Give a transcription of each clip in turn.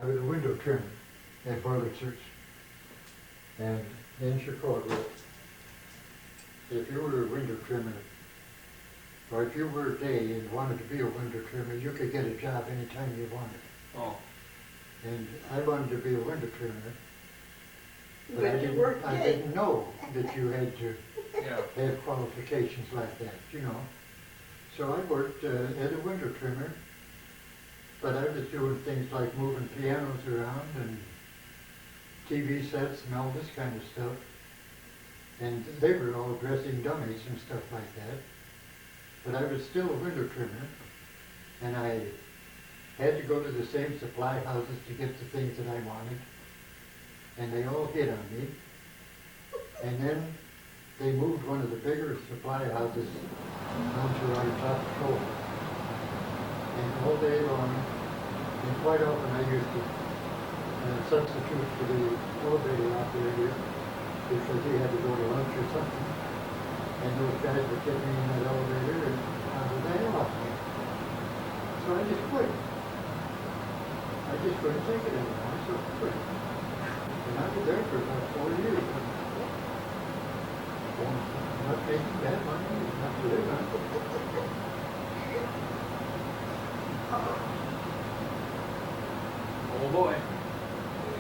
I was a window trimmer at Bartlett. And in Chicago, if you were a window trimmer, or if you were a day and wanted to be a window trimmer, you could get a job anytime you wanted. Oh. And I wanted to be a window trimmer, but I day. didn't know that you had to Yeah. have qualifications like that, you know. So I worked as a window trimmer, but I was doing things like moving pianos around and TV sets and all this kind of stuff. And they were all dressing dummies and stuff like that. But I was still a window trimmer, and I had to go to the same supply houses to get the things that I wanted. And they all hit on me. And then they moved one of the bigger supply houses onto our top floor. And all day long, and quite often I used to substitute for the elevator operator because he had to go to lunch or something. And those guys would get me in that elevator and they lost me. So I just quit. I just couldn't take it anymore, so I quit. And I was there for about 4 years. Not making bad money, not to live on. Oh boy.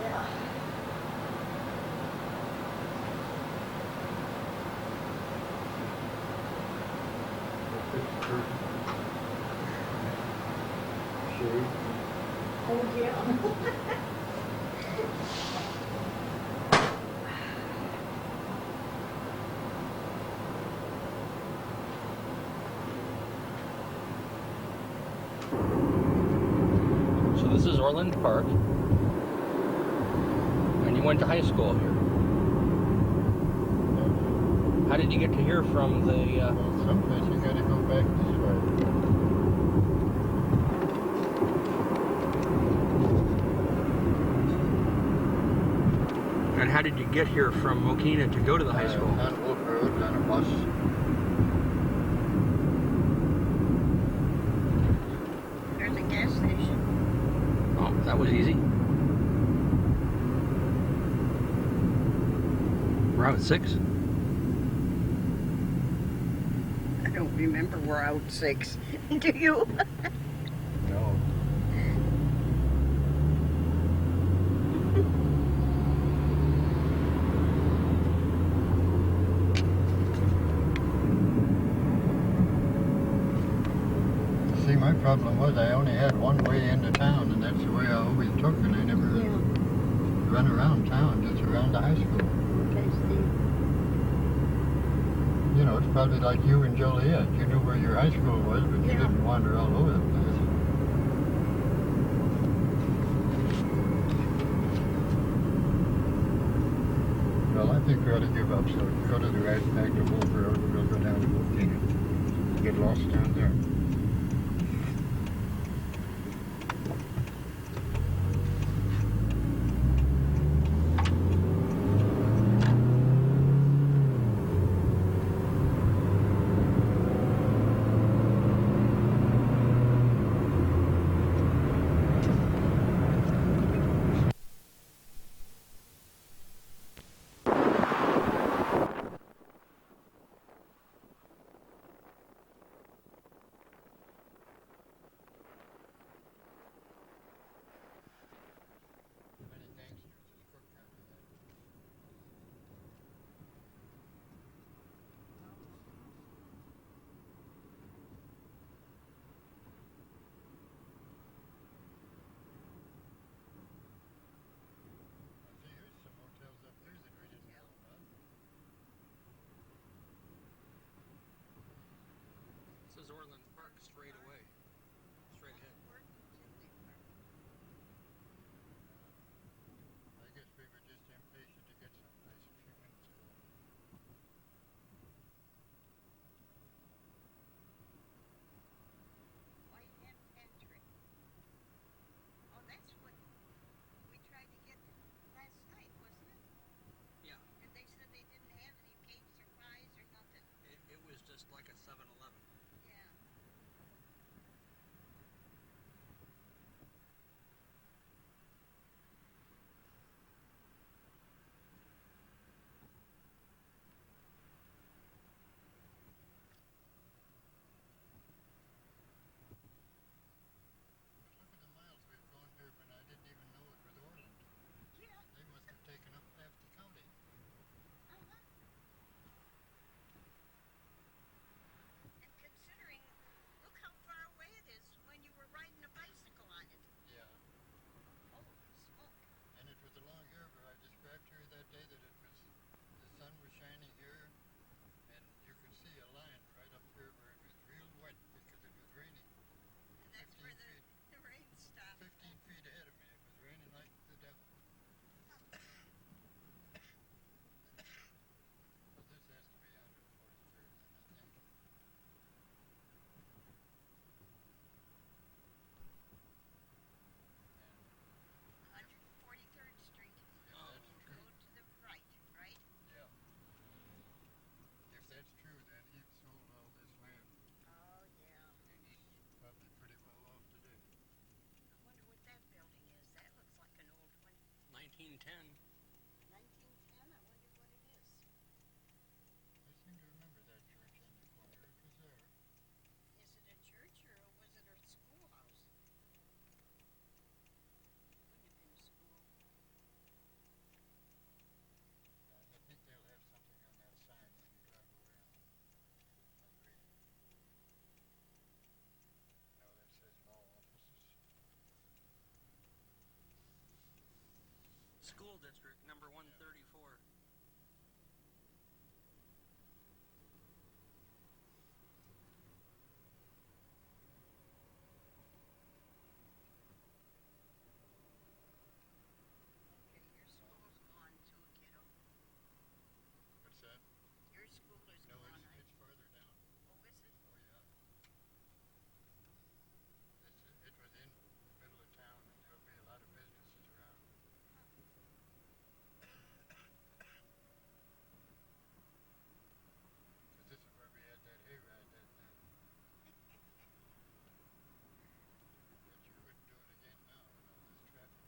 Yeah. Shade. Oh, yeah. So this is Orland Park, and you went to high school here. How did you get to here from the? Well, someplace you gotta go back this way. And how did you get here from Mokena to go to the high school? On Wolf Road, on a bus. There's a gas station. Oh, that was easy. Route 6? I don't remember Route 6. Do you? No. See, my problem was I only had one way into town, and that's the way I always took, and I never run around town, just around the high school. Okay, Steve. You know, it's probably like you and Joliet. You knew where your high school was, but you Yeah. didn't wander all over the place. Well, I think we ought to give up, so go to the right back to Wolf Road, and we'll go down to Mokena. Get lost down there. School district number 134. Okay, your school is gone too, kiddo. What's that? Your school is No, gone. it's farther down. Oh, is it? Oh, yeah. It was in the middle of town, and there'll be a lot of businesses around. Because this is where we had that hayride that night. But you couldn't do it again now with all this traffic.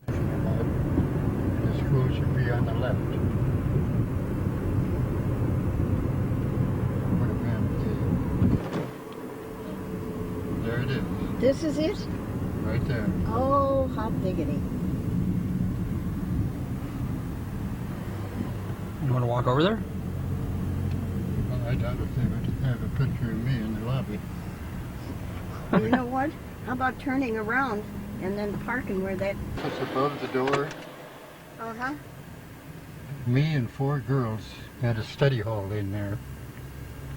The school should be on the left. Put a man there it is, This is it? right there. Oh, how biggity. You want to walk over there? Well, I doubt if they would have a picture of me in the lobby. You know what? How about turning around and then parking where that... Just above the door, Uh-huh. me and 4 girls had a study hall in there,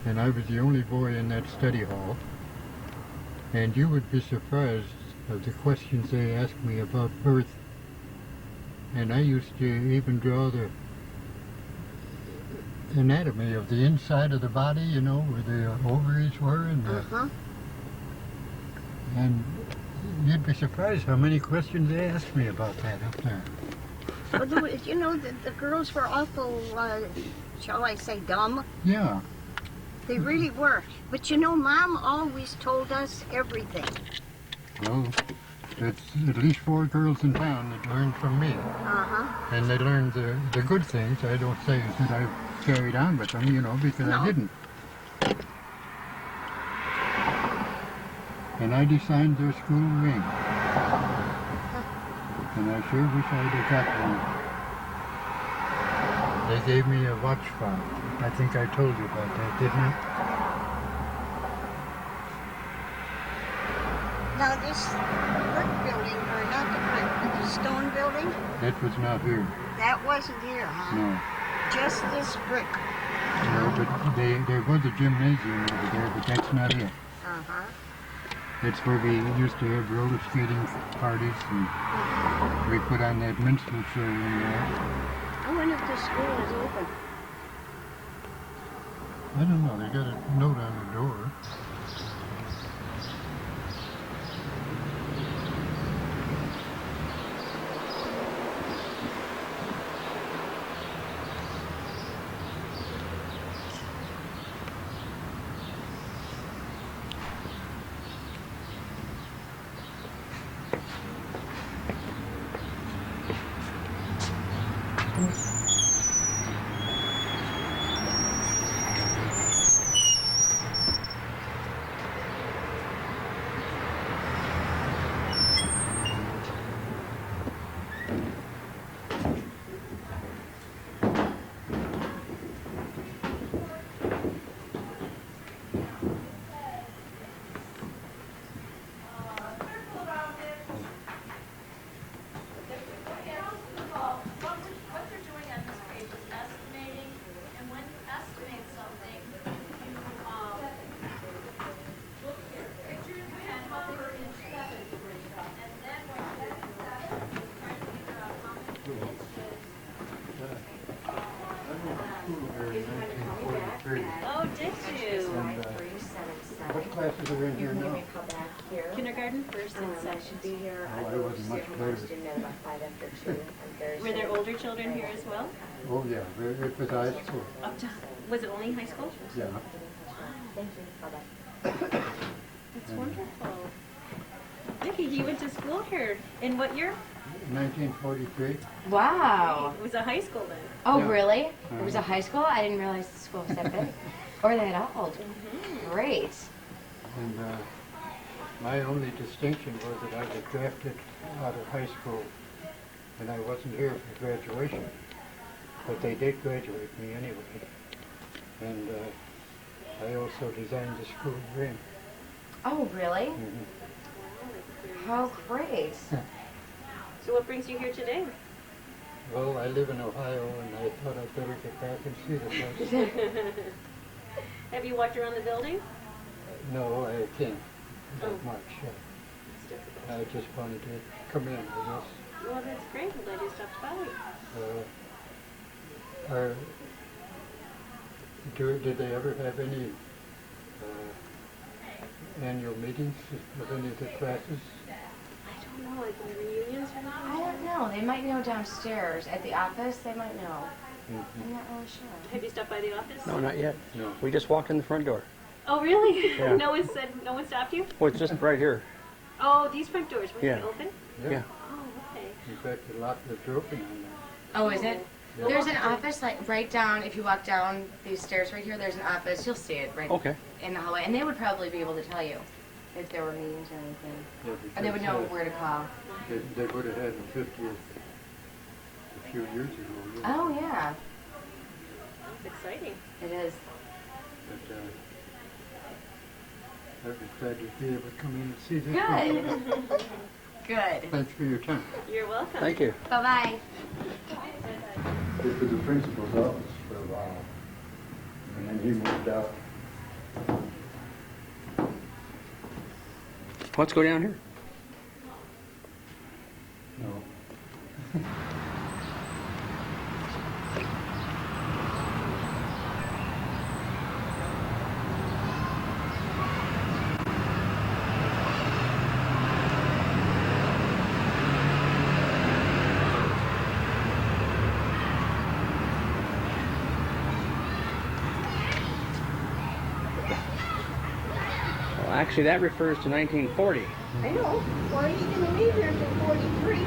and I was the only boy in that study hall. And you would be surprised of the questions they asked me about birth. And I used to even draw the anatomy of the inside of the body, you know, where the ovaries were, and you'd be surprised how many questions they asked me about that up there. Well, you know, the girls were awful, shall I say, dumb. Yeah. They really were. But you know, Mom always told us everything. Well, it's at least 4 girls in town that learned from me. Uh-huh. And they learned the good things. I don't say that I carried on with them, you know, because No. I didn't. And I designed their school ring. And I sure wish I'd have got one. They gave me a watch fob. I think I told you about that, didn't I? Now this brick building, or not the brick, but the stone building, That was not here. that wasn't here, huh? No. Just this brick. No, but there was a gymnasium over there, but that's not it. Uh-huh. That's where we used to have roller skating parties, and we put on that minstrel show in there. I wonder if the school is open. I don't know, they got a note on the door. give me a call back here. Kindergarten, first and I second. should be here Oh, on I wasn't much student, later. student at about 5 after 2 on Thursday. Were there older children here as well? Oh, yeah, it was high school. Up to, was it only high school? Yeah. Thank you. Bye-bye. That's wonderful. Nikki, you went to school here. In what year? 1943. Wow. It was a high school then. Oh, Yeah. really? It was a high school? I didn't realize the school was that big. Or that old. Great. And my only distinction was that I was drafted out of high school and I wasn't here for graduation. But they did graduate me anyway. And I also designed the school we're in. Oh, really? Mhm. How great. So what brings you here today? Well, I live in Ohio and I thought I'd better get back and see the place. Have you walked around the building? No, I can't that Oh. much. It's difficult. I just wanted to come in, I guess. Well, that's great. I'm glad you stopped by. Did they ever have any annual meetings of any of the classes? I don't know, like in reunions or I anything? don't know. They might know downstairs at the office. They might know. Mhm. I'm not really sure. Have you stopped by the office? No, not yet. No. We just walked in the front door. Oh, really? Yeah. No one stopped you? Well, it's just right here. Oh, these front doors, were Yeah. they open? Yeah. Oh, okay. In fact, the lot was open on that. Oh, is it? Yeah. There's an office like right down, if you walk down these stairs right here, there's an office. You'll see it right Okay. in the hallway. And they would probably be able to tell you if there were meetings or anything. Yeah, Or they would know because, where to call. they would have had the 50th a few years ago. Yeah. Oh, yeah. That's exciting. It is. But I was glad to be able to come in and see this one. Good. Good. Thanks for your time. You're welcome. Thank you. Bye-bye. This was the principal's office for a while, and then he moved out. Let's go down here. No. Well, actually, that refers to 1940. I know. Well, he's gonna leave here till 43.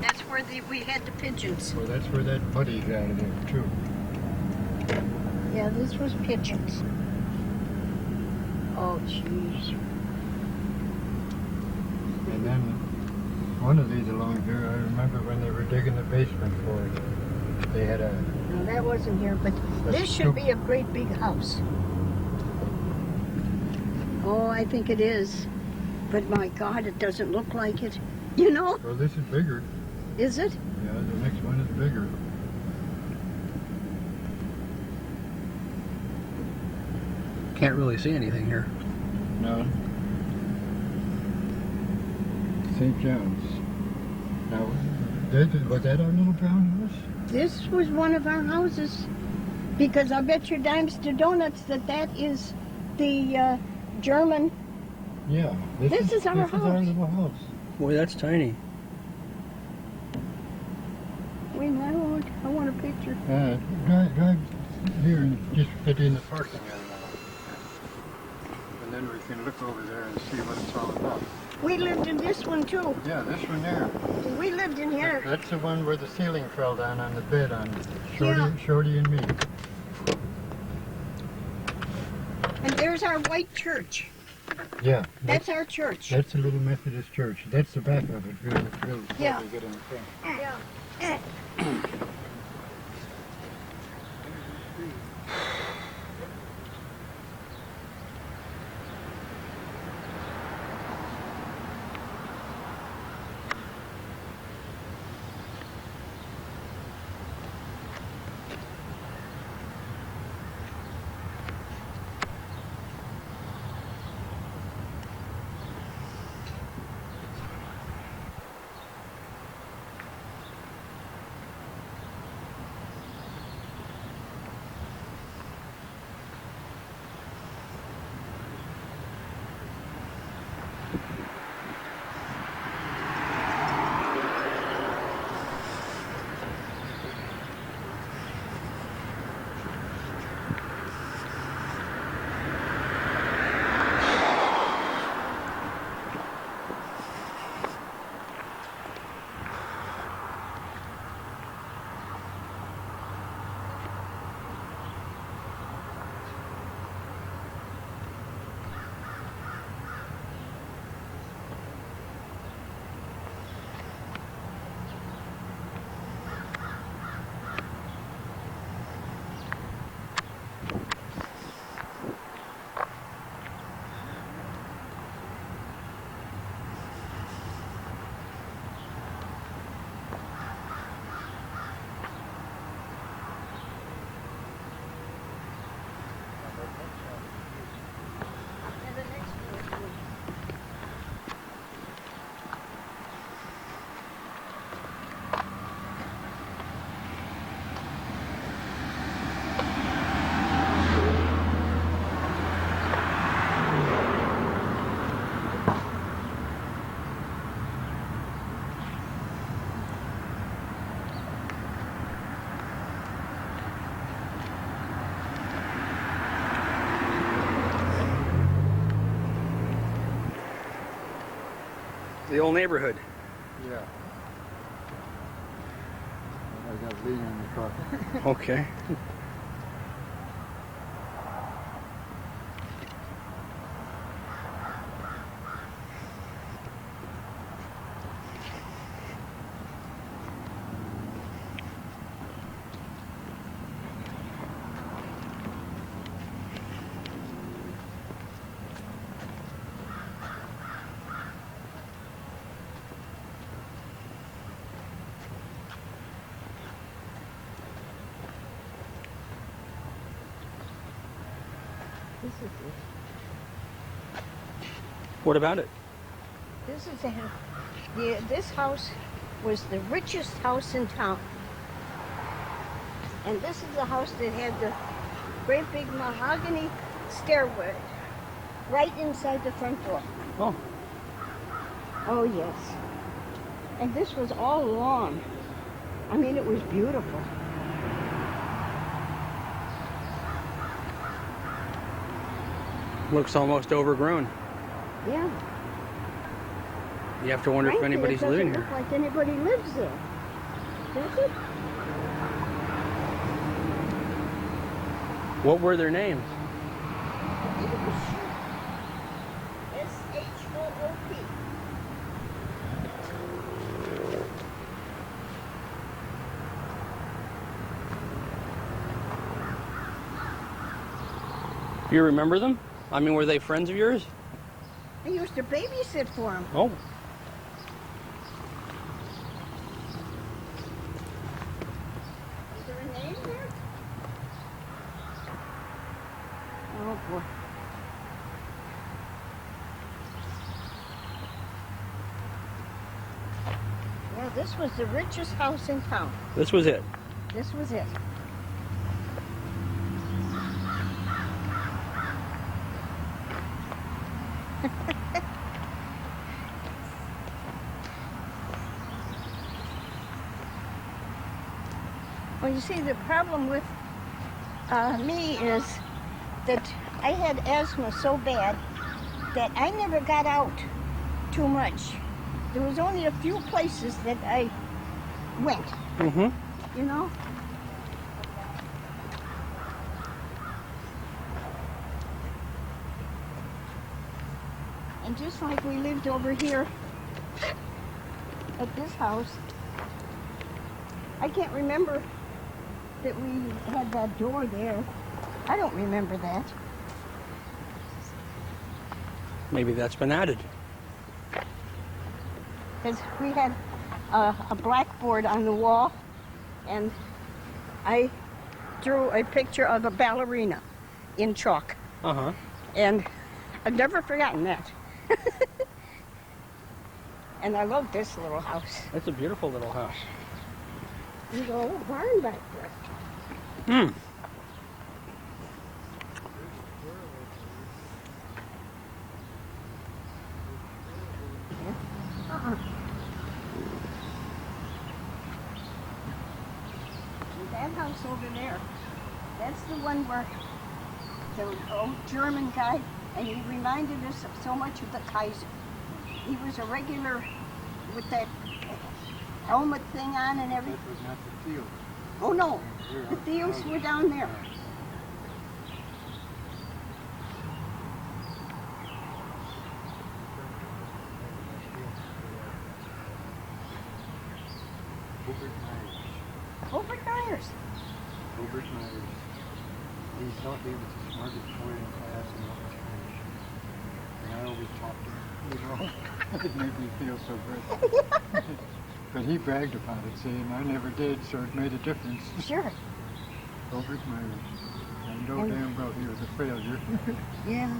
That's where we had the pigeons. Well, that's where that buddy got it there, too. Yeah, this was pigeons. Oh, jeez. And then one of these along here, I remember when they were digging the basement for it. They had a, No, that wasn't here, but That's this should be a great big house. Oh, I think it is. But my God, it doesn't look like it. You know? well, this is bigger. Is it? Yeah, the next one is bigger. Can't really see anything here. No. St. John's. Now, was that our little brown house? This was one of our houses. Because I bet your dimes to donuts that is the German. Yeah. This is our This is our house. little house. Boy, that's tiny. Wait a minute, I want a picture. Drive here and just get in the parking lot. And then we can look over there and see what it's all about. We lived in this one too. Yeah, this one there. We lived in here. That's the one where the ceiling fell down on the bed on Shorty, Yeah. Shorty and me. And there's our white church. Yeah. That's our church. That's a little Methodist church. That's the back of it. Really, really. Yeah. To get in the front. Yeah. The old neighborhood. Yeah. I got lean in the truck. Okay. This is it. What about it? This is this house was the richest house in town. And this is the house that had the great big mahogany stairway right inside the front door. Oh. Oh, yes. And this was all lawn. I mean, it was beautiful. Looks almost overgrown. Yeah. You have to wonder if Frankly, anybody's it doesn't living look here. like anybody lives there. Does it? What were their names? S-H-O-O-P. Do you remember them? I mean, were they friends of yours? I used to babysit for him. Oh. Is there a name there? Oh, boy. Yeah, this was the richest house in town. This was it. This was it. Well, you see, the problem with me is that I had asthma so bad that I never got out too much. There was only a few places that I went, Mm-hmm. you know? And just like we lived over here at this house, I can't remember that we had that door there. I don't remember that. Maybe that's been added. Because we had a blackboard on the wall, and I drew a picture of a ballerina in chalk. Uh-huh. And I've never forgotten that. And I love this little house. That's a beautiful little house. There's a little barn back there. Hmm. That house over there, that's the one where the old German guy, and he reminded us of so much of the Kaiser. He was a regular with that helmet thing on and everything. That was not the field. Oh no, the Thiels were down there. Over Myers. Robert Myers. He thought he was the smartest boy in class in all Spanish. And I always talked to him, you know. It made me feel so good. But he bragged about it, see, and I never did, so it made a difference. Sure. Robert Myers. I know damn well he was a failure. Yeah.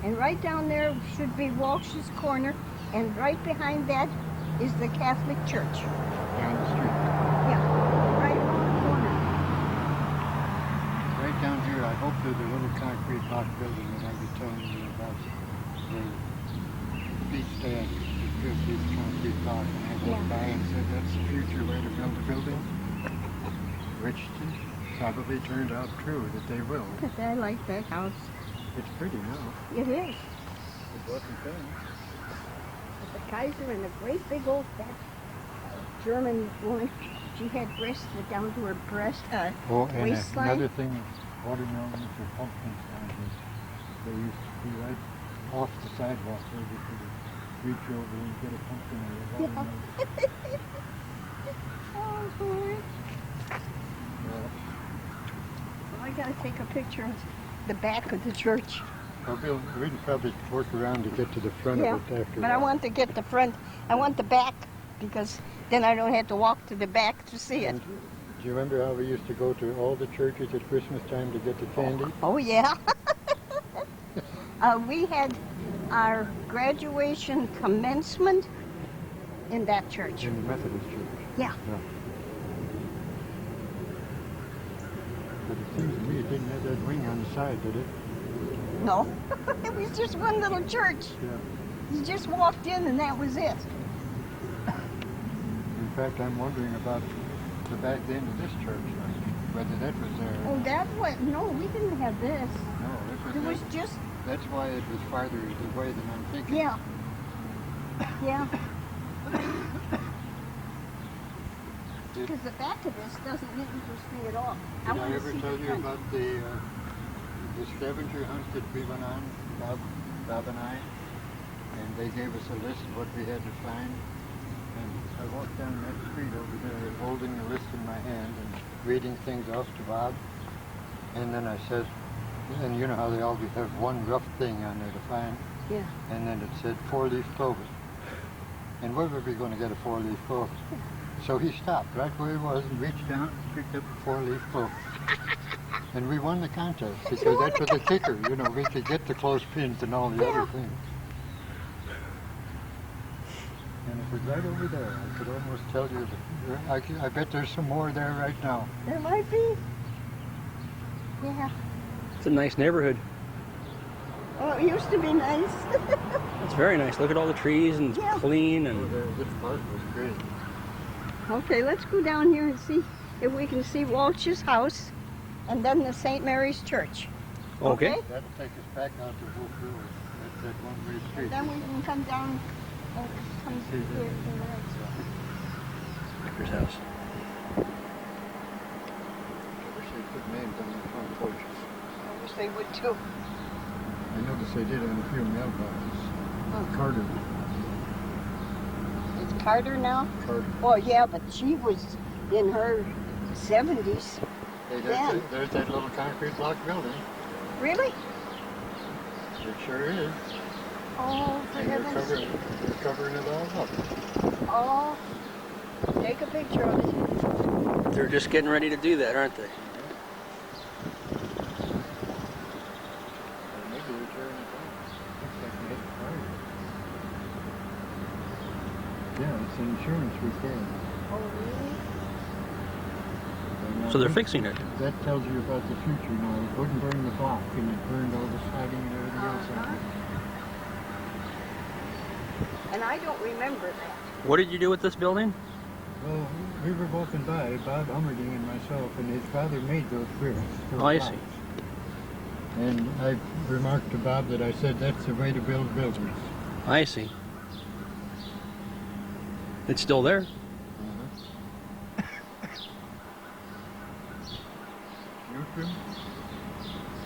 And right down there should be Walsh's Corner, and right behind that is the Catholic Church. Down the street. Yeah, right around the corner. Right down here, I hope there's a little concrete block building that I was telling you about. The big stand, this big concrete block, and I walked by and said, that's the future way to build a building. Which probably turned out true, that they will. I like that house. It's pretty now. It is. It wasn't then. But the Kaiser and a great big old fat German woman, she had breasts that down to her breast, waistline. Another thing, watermelons or pumpkins down here, they used to be right off the sidewalk where you could reach over and get a pumpkin or a watermelon. Oh, boy. Yeah. Well, I gotta take a picture of the back of the church. Well, Bill, we can probably work around to get to the front Yeah, of it after but that. I want to get the front. I want the back because then I don't have to walk to the back to see it. And do you remember how we used to go to all the churches at Christmas time to get the candy? Oh yeah. We had our graduation commencement in that church. In the Methodist church. Yeah. But it seems to me it didn't have that wing on the side, did it? No, it was just one little church. Yeah. You just walked in and that was it. In fact, I'm wondering about the back end of this church, like, whether that was there. Oh, that was, no, we didn't have this. No, It was just, that's why it was farther away than I'm thinking. yeah. Yeah. Because the back of this doesn't interest me at all. Did I wanna ever see tell the you front. about the scavenger hunt that we went on, Bob and I? And they gave us a list of what we had to find. And I walked down that street over there holding the list in my hand and reading things off to Bob. And then I said, and you know how they always have one rough thing on there to find? Yeah. And then it said 4-leaf clover. And where were we going to get a 4-leaf clover? So he stopped right where he was and reached down and picked up a 4-leaf clover. And we won the contest because that was the kicker. You know, we could get the clothespins and all the other things. And it was right over there. I could almost tell you that. I bet there's some more there right now. There might be. Yeah. It's a nice neighborhood. Oh, it used to be nice. It's very nice. Look at all the trees and it's Yeah. clean and This park was great. Okay, let's go down here and see if we can see Walsh's house and then the St. Mary's Church. okay. That'll take us back out to Wolf River. That's that one-way street. And then we can come down and come See here. that? Vicar's house. I wish they put names on the front porches. I wish they would too. I noticed they did on a few mailboxes. Carter. It's Carter now? Carter. Well, yeah, but she was in her 70s. Hey, Yeah. there's that little concrete block building. Really? It sure is. Oh, for And heaven's sake. they're covering it all up. Oh, take a picture of it. They're just getting ready to do that, aren't they? Maybe they're tearing it down. Looks like they hit the fire. Yeah, it's an insurance repair. Oh, really? And I So they're think fixing it. That tells you about the future now. It wouldn't burn the block, and it burned all the siding and everything else. Uh-huh. And I don't remember that. What did you do with this building? Well, we were walking by, Bob Hummerding and myself, and his father made those bricks. those Oh, I blocks. see. And I remarked to Bob that I said that's the way to build buildings. I see. It's still there. Newton?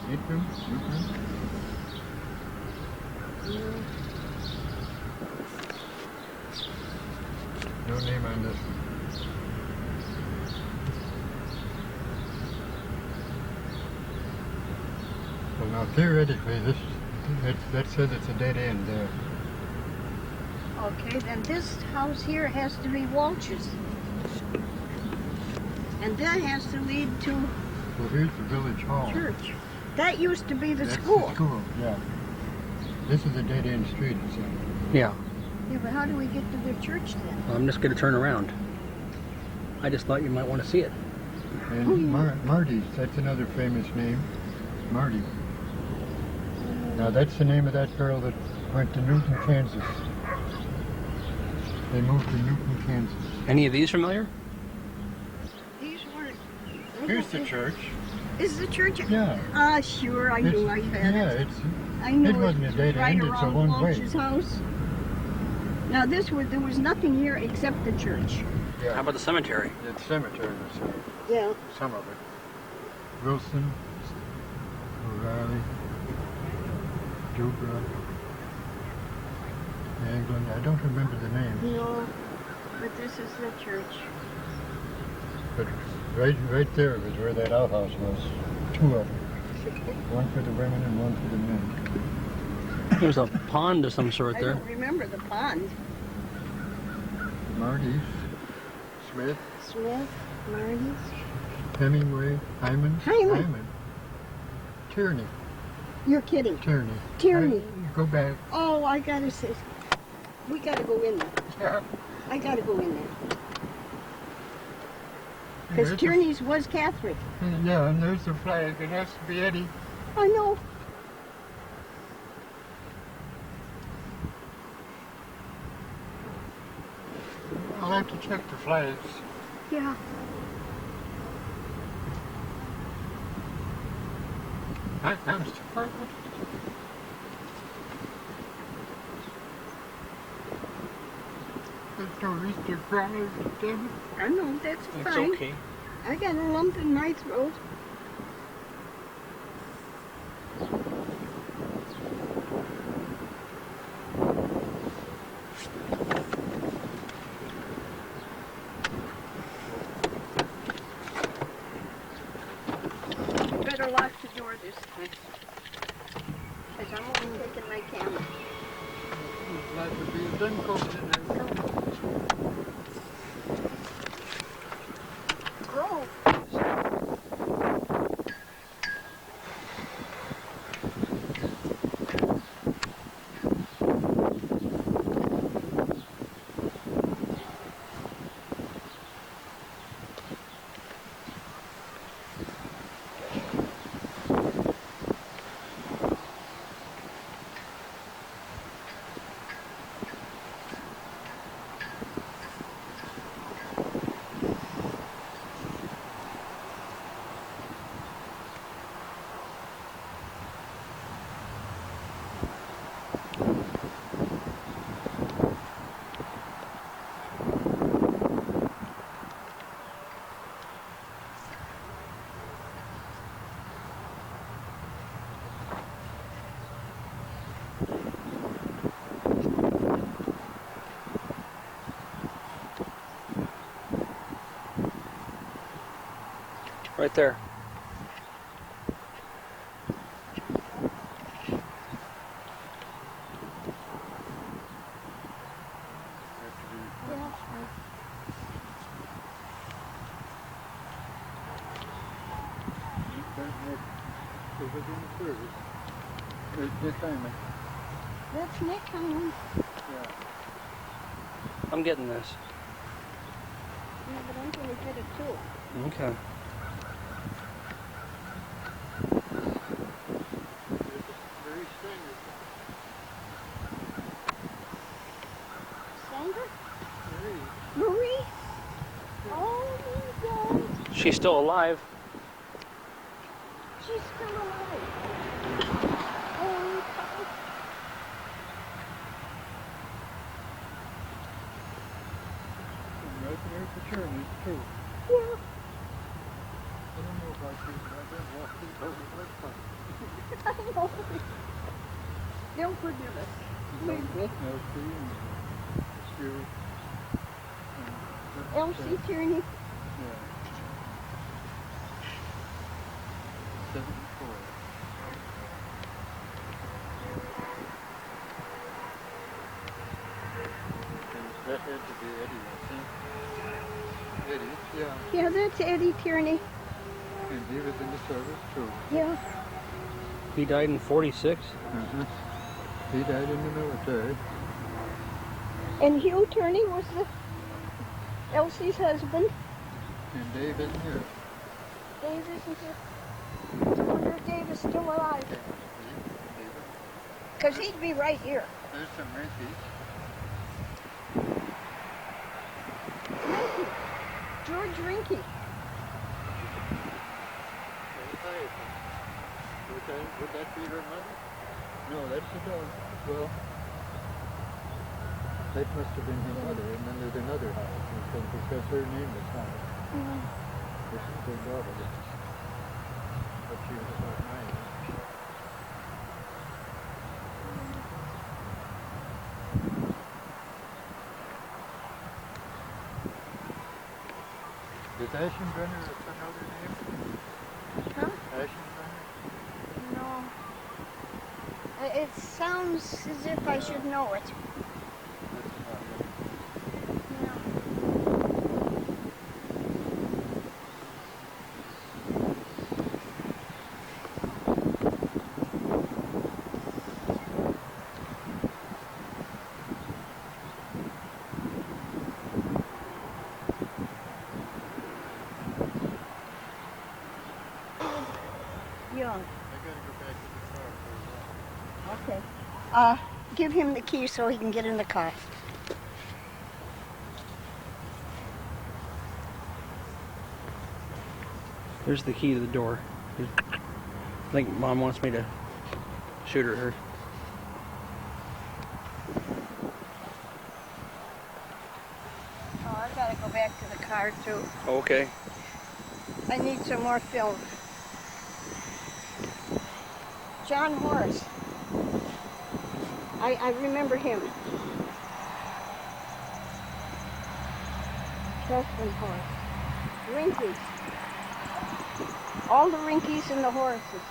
Newton? Newton? No name on this one. Well, now theoretically, that says it's a dead end there. Okay, then this house here has to be Walsh's. And that has to lead to Well, here's the village hall. church. That used to be the That's school. the school, yeah. This is a dead end street, it says. Yeah. Yeah, but how do we get to the church then? I'm just going to turn around. I just thought you might want to see it. And Marty's, that's another famous name. Marty. Now that's the name of that girl that went to Newton, Kansas. They moved to Newton, Kansas. Any of these familiar? These weren't. Here's the church. Is the church? Yeah. Ah, sure, I knew I had Yeah, it. it's, I knew it wasn't a dead right end, it's a around one way. Walsh's house. Now there was nothing here except the church. How Yeah, about the cemetery? it's cemetery, so Yeah. some of it. Wilson, O'Reilly, Dubra, England, I don't remember the name. No, but this is the church. But right there was where that outhouse was. Two of them. One for the women and one for the men. There's a pond of some sort I there. don't remember the pond. Marty's, Smith, Smith, Marty's. Hemingway, Hyman. Hyman. Tierney. You're kidding. Tierney. Tierney. Go back. Oh, I gotta say, we gotta go in there. Yeah. I gotta go in there. Because Tierney's was Catholic. Yeah, and there's the flag. It has to be Eddie. I know. I'll have to check the flags. Yeah. That comes to purple. There's no Easter crawlers, damn it. I know, that's It's fine. okay. I got a lump in my throat. You better lock the door this time. Because I'm only taking my camera. Glad to be a gun coat in there. Grove. Right there. That's Nick coming. I'm getting this. Yeah, but I'm going to get it too. Okay. Sandra? Marie? Oh my God. She's still alive. She's still alive. Oh, God. Right there at the journey, too. Yeah. I don't know about you, but I've been walking over my phone. I know. They'll forgive us. Elsie and Stu. Elsie Tierney. Yeah. 74. That had to be Eddie, I think. Eddie, yeah. Yeah, that's Eddie Tierney. And he was in the service too. Yeah. He died in 46. Uh-huh. He died in the military. And Hugh Tierney was Elsie's husband. And Dave isn't here. Dave isn't here. I wonder if Dave is still alive. Because he'd be right here. There's some Rinkies. Rinky. George Rinky. Would that be her mother? No, that's the dog. Well, that must have been his mother, and then there's another house, because her name was Howard. This is their daughter, but she was about 9. Does Ashenbrenner another name? Huh? Ashenbrenner? No. It sounds as if I should know it. That's about it. Yeah. Young. I gotta go back to the car for a while. Okay. Give him the key so he can get in the car. There's the key to the door. I think Mom wants me to shoot her. Oh, I gotta go back to the car too. Okay. I need some more film. John Horace. I remember him. Justin Horace. Rinkies. All the Rinkies and the Horaces.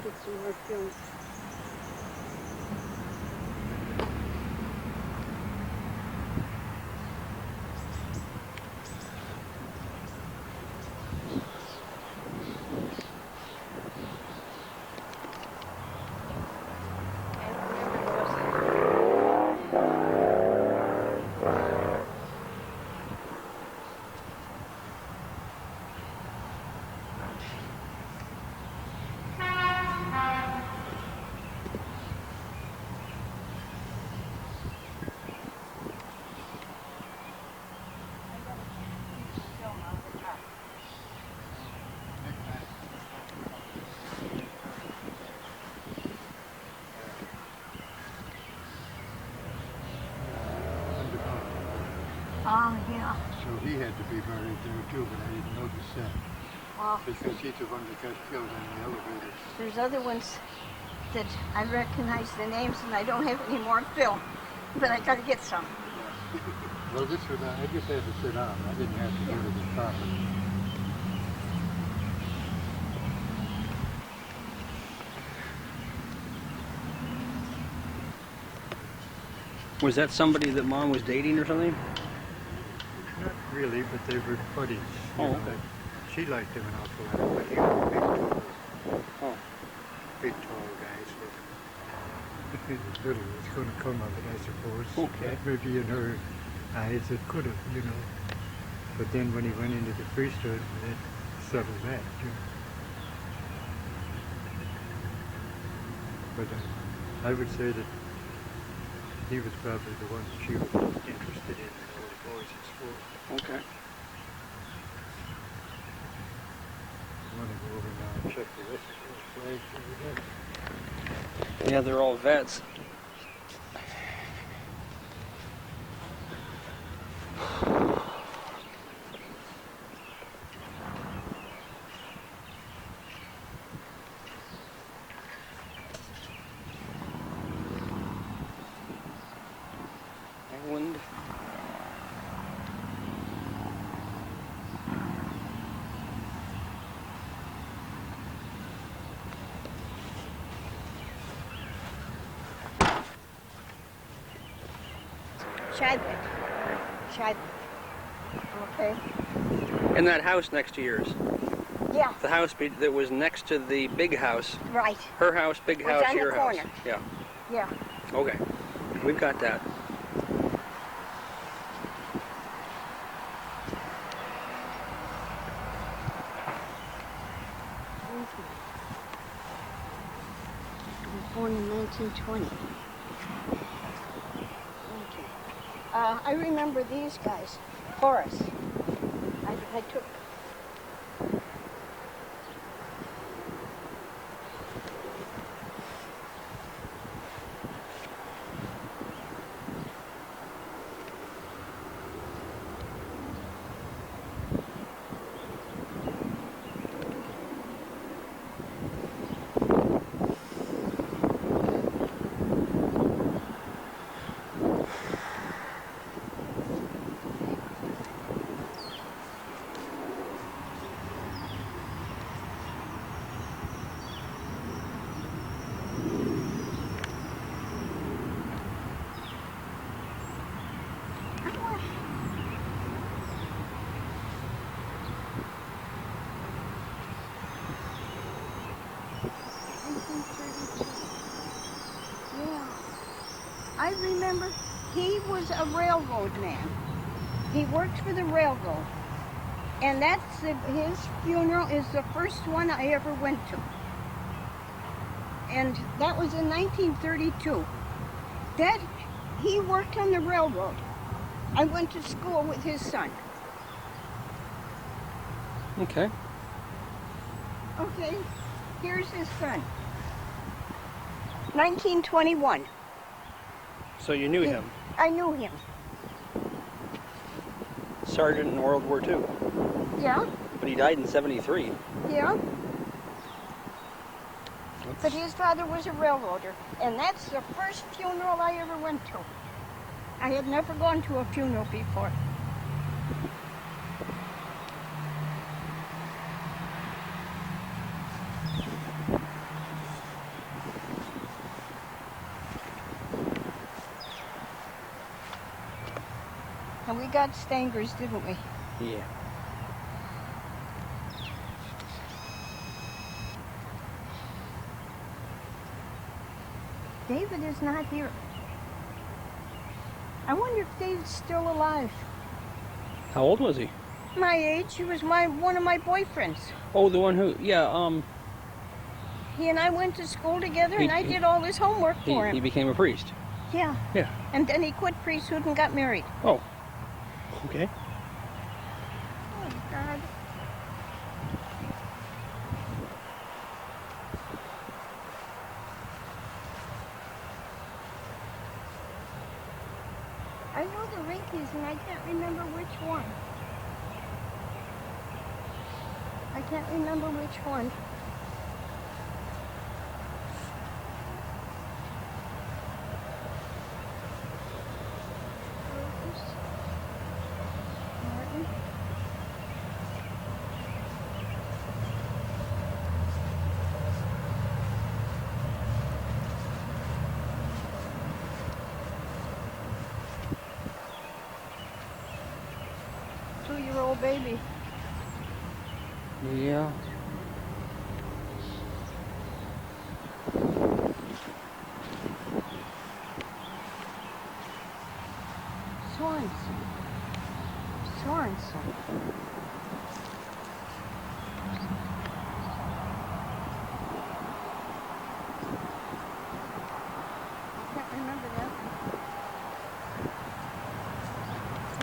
Get some more film. Yeah. So he had to be buried there too, but I didn't notice that. Because he's the one that got killed in the elevator. There's other ones that I recognize the names and I don't have any more film, but I gotta get some. Well, this was, I just had to sit down. I didn't have to do it in properly. Was that somebody that Mom was dating or something? Not really, but they were buddies. Oh, You know, okay. She liked him an awful lot, but he was a big, tall, Oh. big, tall guy. So little was going to come of it, I suppose. Okay. Maybe in her eyes it could have, you know. But then when he went into the priesthood, it settled that. You know. But I would say that he was probably the one that she was most interested in all the boys at school. Okay. I want to go over now and check the rest of those flags that we have. Yeah, they're all vets. England. Chadwick. Chadwick. Okay. And that house next to yours. Yeah, The house that was next to the big house. right. Her house, big Was house, on the your house. corner. Yeah. Yeah. Okay. We've got that. I was born in 1920. Okay. I remember these guys. Horace. I took. Yeah. I remember he was a railroad man. He worked for the railroad. And his funeral is the first one I ever went to. And that was in 1932. He worked on the railroad. I went to school with his son. Okay. Okay, here's his son. 1921. So you knew him. I knew him. Sergeant in World War II. Yeah, But he died in 73. yeah. But his father was a railroader, and that's the first funeral I ever went to. I had never gone to a funeral before. And we got Stangers, didn't we? Yeah. David is not here. I wonder if David's still alive. How old was he? My age. He was one of my boyfriends. Oh, the one who, He and I went to school together, and I did all his homework for him. he became a priest. Yeah. Yeah. And then he quit priesthood and got married. Oh. Okay. Oh, God. I know there Rinkies, and I can't remember which one. I can't remember which one. Martin. Two-year-old baby. Yeah. Sorensen. Sorensen. Can't remember that one.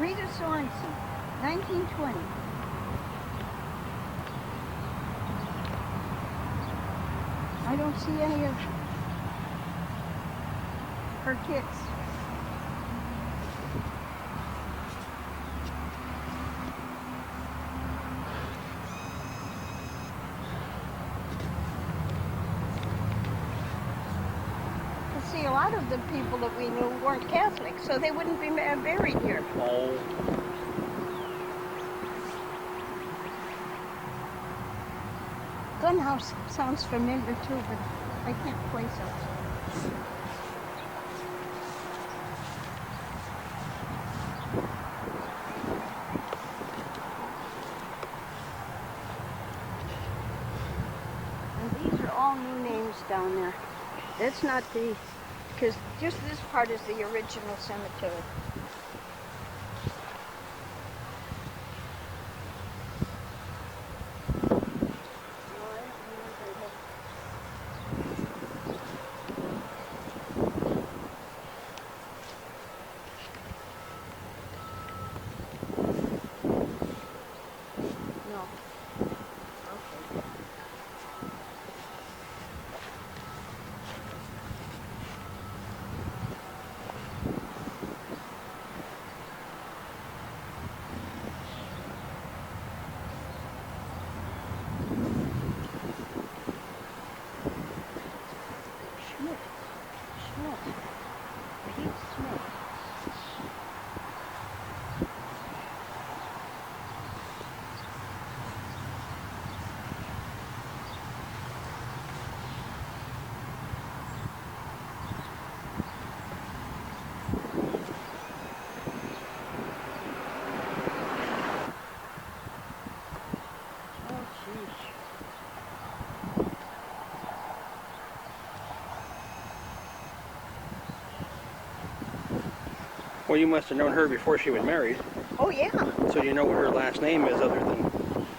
Rita Sorensen, 1920. I don't see any of her kids. See, a lot of the people that we knew weren't Catholic, so they wouldn't be buried here. Oh. Gunhouse sounds familiar too, but I can't place it. And these are all new names down there. That's not the, because just this part is the original cemetery. No. Okay. Schmidt. Pete Smith. Oh, jeez. Well, you must have known her before she was married, Oh, yeah. so you know what her last name is other than...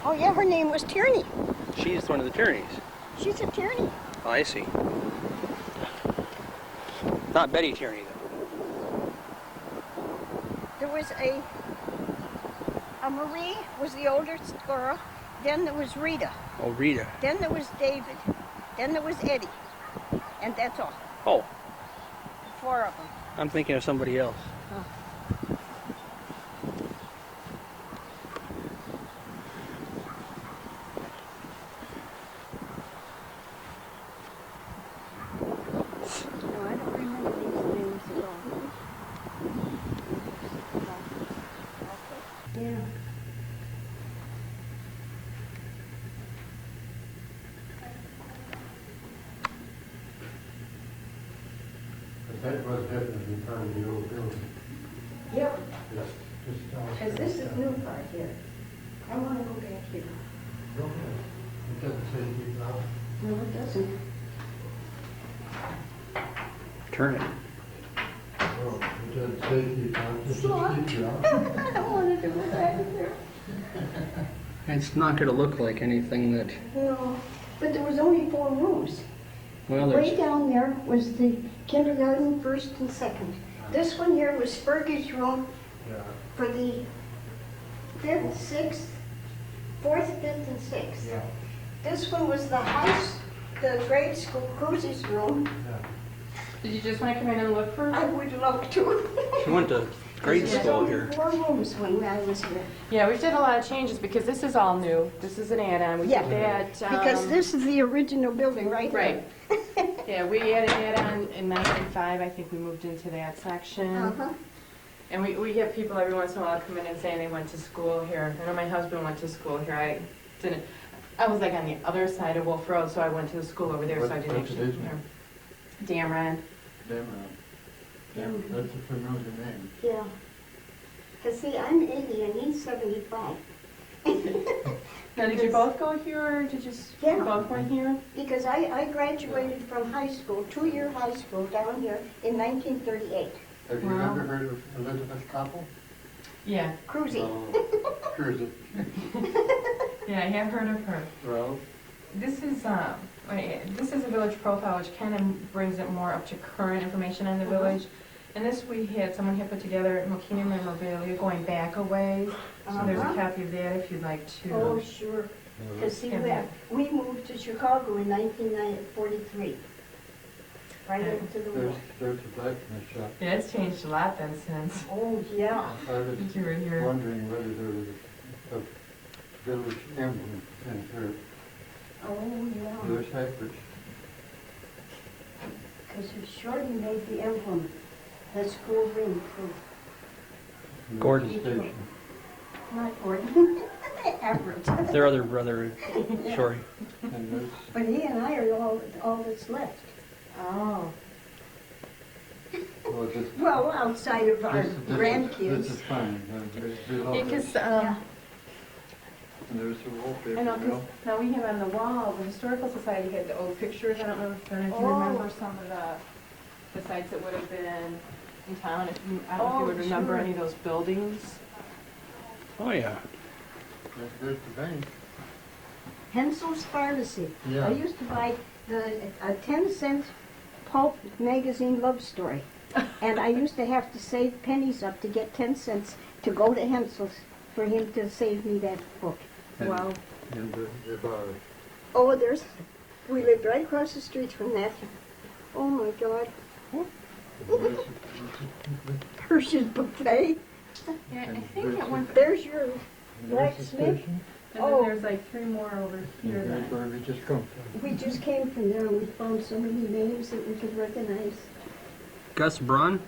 Oh, yeah, her name was Tierney. She's one of the Tierneys. She's a Tierney. Oh, I see. Not Betty Tierney, though. There was a Marie was the oldest girl. Then there was Rita. Oh, Rita. Then there was David. Then there was Eddie. And that's all. Oh, 4 of them. I'm thinking of somebody else. No, I don't remember these names at all. Yeah. But that was definitely part of the old building. Yep, Just tell us. because this is new part here. I want to go back here. Okay. It doesn't say keep out. No, it doesn't. Turn it. Oh, it doesn't say keep out. Just Slot. keep out. I don't want to do it back there. It's not going to look like anything that... No, but there was only 4 rooms. Well, Way there's... down there was the kindergarten, 1st and 2nd. This one here was Fergie's room Yeah. for the 5th, 6th, 4th, 5th, and 6th. Yeah. This one was the house, the grade school Cruzy's room. Yeah. Did you just want to come in and look for I would love to. She went to grade There's school only here. 4 rooms when I was here. Yeah, we've did a lot of changes because this is all new. This is an add-on. We Yeah. did that. Because this is the original building right here. Right. Yeah, we added that on in 1995. I think we moved into that section. Uh-huh. And we get people every once in a while come in and say they went to school here. I know my husband went to school here. I didn't. I was like on the other side of Wolf Road, so I went to the school over there, so I didn't What's actually his come name? here. Damron. Yeah, that's a familiar name. Yeah. Because see, I'm 80 and he's 75. Now, did you both go here, or did you Yeah. both went here? Because I graduated from high school, 2-year high school down here in 1938. Have you Wow. ever heard of Elizabeth Koppel? Yeah. Cruising. Cruising. Yeah, I have heard of her. Well, This is a village profile, which kind of brings it more up to current information on the village. And this someone had put together Mokena memorabilia going back a ways. So there's a copy of that if you'd like to. Oh, sure. Because see, we moved to Chicago in 1943. Right into the war. there's a blacksmith shop. Yeah, it's changed a lot then since Oh, yeah. I was since you were here. wondering whether there was a village emblem in her. Oh, yeah. There's Hackbridge. Because Shorty made the emblem, the school ring for Gordon. Station. not Gordon, Everett. Their other brother, Shorty. And there's, But he and I are all that's left. Oh. well, Well, outside of our this grandkids. is fine. We love Yeah, it. because Yeah. And there's a wallpaper. I know, 'cause mill. now we have on the wall, the Historical Society had the old pictures. I don't know if you Oh. remember some of the sites that would have been in town. I don't know if you would remember sure. any of those buildings. Oh, yeah. There's the bank. Hensel's Pharmacy. Yeah. I used to buy a 10-cent pulp magazine love story. And I used to have to save pennies up to get 10 cents to go to Hensel's for him to save me that book. And- Wow. And the bar. Oh, we lived right across the street from that. Oh my God. There's- Persian buffet. Yeah, I And think at one, There's your and there's the Blacksmith? station. and Oh. then there's like 3 more over here. And that's Then. where we just come from. We just came from there and we found so many names that we could recognize. Gus Braun?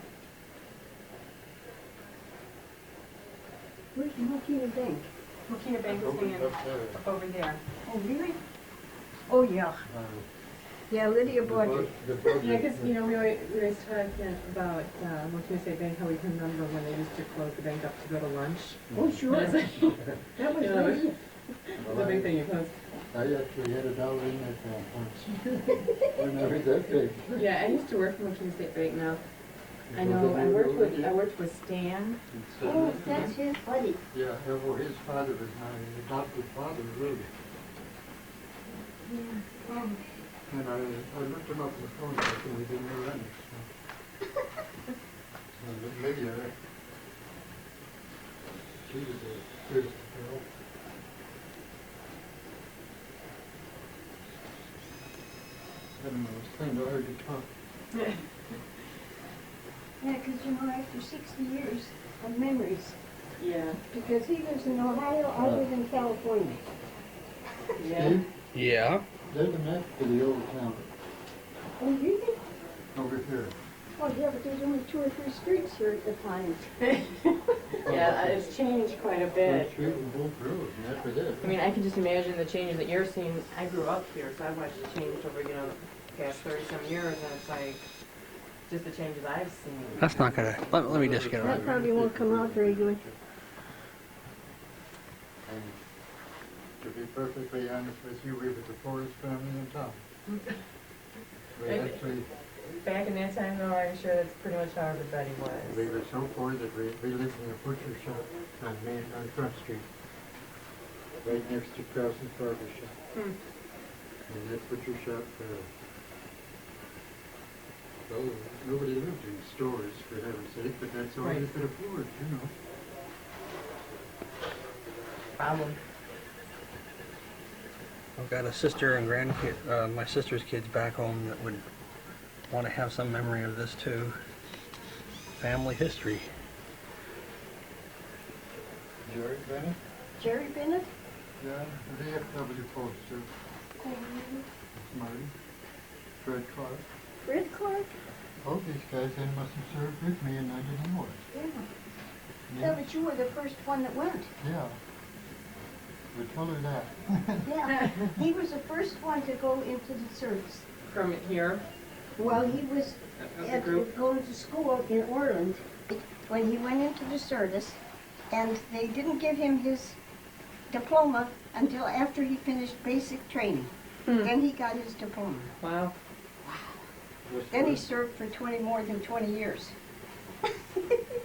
Where's Mokena Bank? Mokena Bank is Over hanging up there. up over there. Oh, really? Oh, yeah. Yeah, Lydia bought it. Yeah, because, we always talk about Mokena State Bank, how we can remember when they used to close the bank up to go to lunch. Oh, sure. That was That was Yeah. Lydia. a big thing you closed. I actually had $1 in that bank once. When I was that big. Yeah, I used to work for Mokena State Bank now. I So know, then I you worked were with, with I you? worked with Stan. Oh, that's his buddy. Yeah, well, his father was my adopted father, really. Yeah. And I looked him up on the phone, and we didn't know that. So maybe she was a good girl. I don't know, it's kind of hard to talk. Yeah, because, after 60 years of memories, Yeah, because he lives in Ohio, I live in California. yeah. Steve, Yeah. there's a map for the old town Oh, really? over here. Oh, yeah, but there's only 2 or 3 streets here at the time. Yeah, it's changed quite a Both bit. Street and both roads, and that's what it is. I mean, I can just imagine the changes that you're seeing. I grew up here, so I've watched it change over, the past 30-some years, and it's like, just the changes I've seen. That's not gonna. Let me just get That it. probably won't come out very good. And to be perfectly honest with you, we were the poorest family in town. We actually, Back in that time, though, I'm sure that's pretty much how everybody we was. were so poor that we lived in a butcher shop on Front Street, right next to Krause's barber shop. Hmm. And that butcher shop, well, nobody lived in stores, for heaven's sake, but that's all you Right. could afford, Problem. I've got a sister and grandkid, my sister's kids back home that would want to have some memory of this too. Family history. Jerry Bennett? Jerry Bennett? Yeah, the VFW poster. It's Marty. Fred Clark. Fred Clark? All these guys then must have served with me and I didn't know it. Yeah. Yeah. Yeah, but you were the first one that went. Yeah. We told her that. Yeah. He was the first one to go into the service. From here, Well, he was going to school in Orland when he went into the service, and they didn't give him his diploma until after he finished basic training. Then he got his diploma. wow. Then he served for more than 20 years.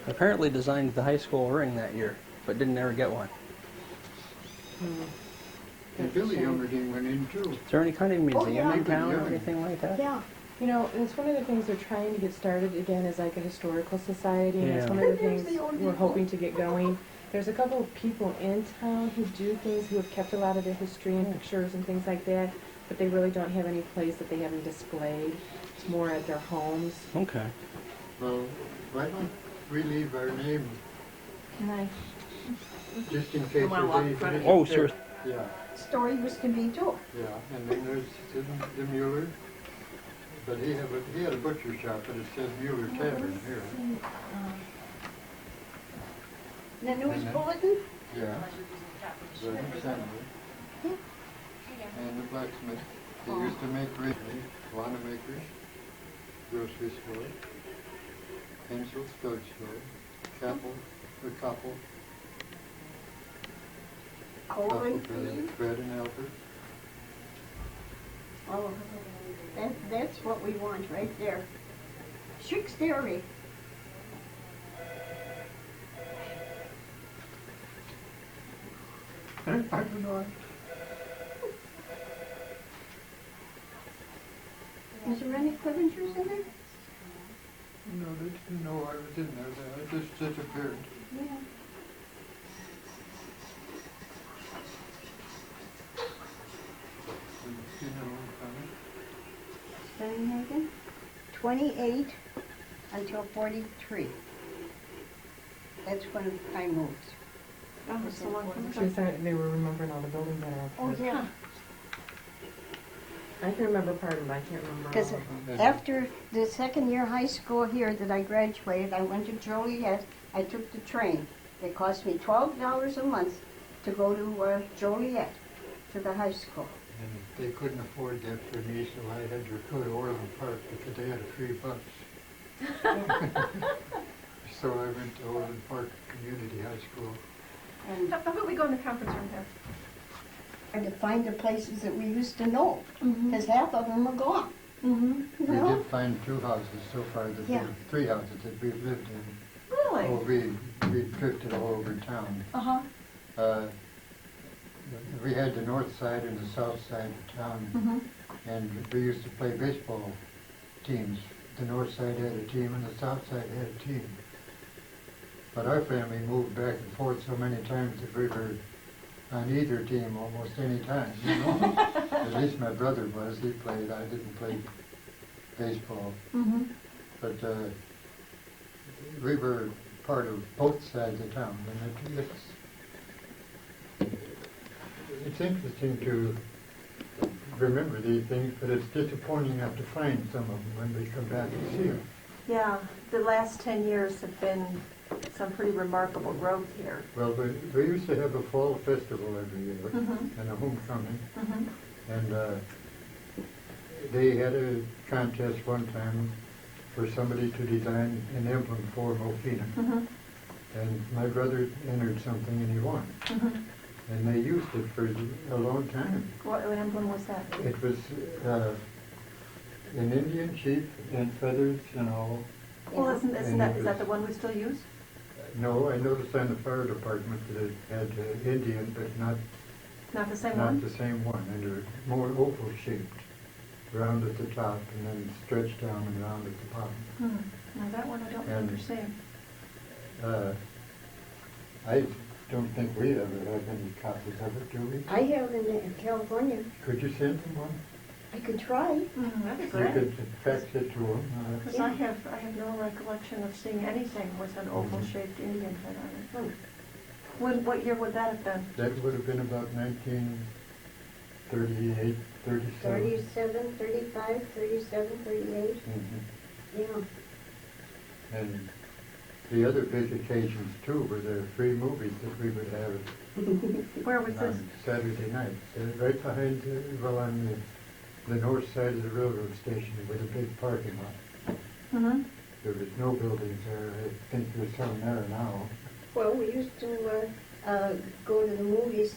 Apparently designed the high school ring that year, but didn't ever get one. And Billy Youngerding went in too. Is there any kind of museum yeah. in town or anything like that? Yeah. You know, and it's one of the things they're trying to get started again is like a historical society, and it's Yeah. one of the There's things the old we're people. hoping to get going. There's a couple of people in town who do things, who have kept a lot of the history and pictures and things like that, but they really don't have any place that they haven't displayed. It's more at their homes. Okay. Well, why don't we leave our name Can I? just in case there's anything. Oh, sure. Yeah, Story was to be told. yeah. And then there's the Mueller. But he had a butcher shop, but it says Mueller Tavern here. The news And then- bulletin? Yeah. William Sandler. And the blacksmith. They used to make railway, Wanamaker's, grocery store, pencil stud store, couple, Coal and feed. bread and Albert. Oh, that's what we want right there. Schick's Dairy. I don't know. Is there any Clivengers in there? No, they didn't know I was in there. I just disappeared. Yeah. You know, Steinhagen? 28 until 43. That's when I moved. Oh, so long. She was saying they were remembering all the buildings that are up Oh, there. yeah. I can remember part of them, but I can't remember all Because of them. after the second year high school here that I graduated, I went to Joliet. I took the train. It cost me $12 a month to go to Joliet, to the high school. and they couldn't afford that for me, so I had to go to Orland Park because they had a free bus. So I went to Orland Park Community High School. And How about we go in the conference room here? I had to find the places that we used to know, because half of them are gone. You We know? did find 2 houses so far, that Yeah. 3 houses that we've lived in. Really? Oh, we drifted all over town. Uh-huh. We had the north side and the south side of town, and we used to play baseball teams. The north side had a team and the south side had a team. But our family moved back and forth so many times that we were on either team almost any time, you know? At least my brother was. He played. I didn't play baseball. But we were part of both sides of town. And it's interesting to remember these things, but it's disappointing not to find some of them when we come back and see them. Yeah, the last 10 years have been some pretty remarkable growth here. Well, we used to have a fall festival every year and a homecoming. And they had a contest one time for somebody to design an emblem for Mokena. And my brother entered something and he won. And they used it for a long time. What emblem was that? It was an Indian chief and feathers and all. Well, is And that it the was- one we still use? No, I noticed on the fire department that it had Indian, but not Not the same not one? the same one, and they're more oval shaped, round at the top and then stretched down and round at the bottom. No, that one I don't And- remember seeing. I don't think we ever have any copies of it, do we? I have in California. Could you send them one? I could try. That'd be You great. could fax it to them. Because I have no recollection of seeing anything with an oval-shaped Indian head on it. What year would that have been? That would have been about 1938, 37. 37, 35, 37, 38. Mhm. Yeah. And the other big occasions too were the free movies that we would have Where was this? on Saturday nights. Right behind, on the north side of the railroad station with a big parking lot. Mm-hmm. There was no buildings there. I think there's some there now. Well, we used to go to the movies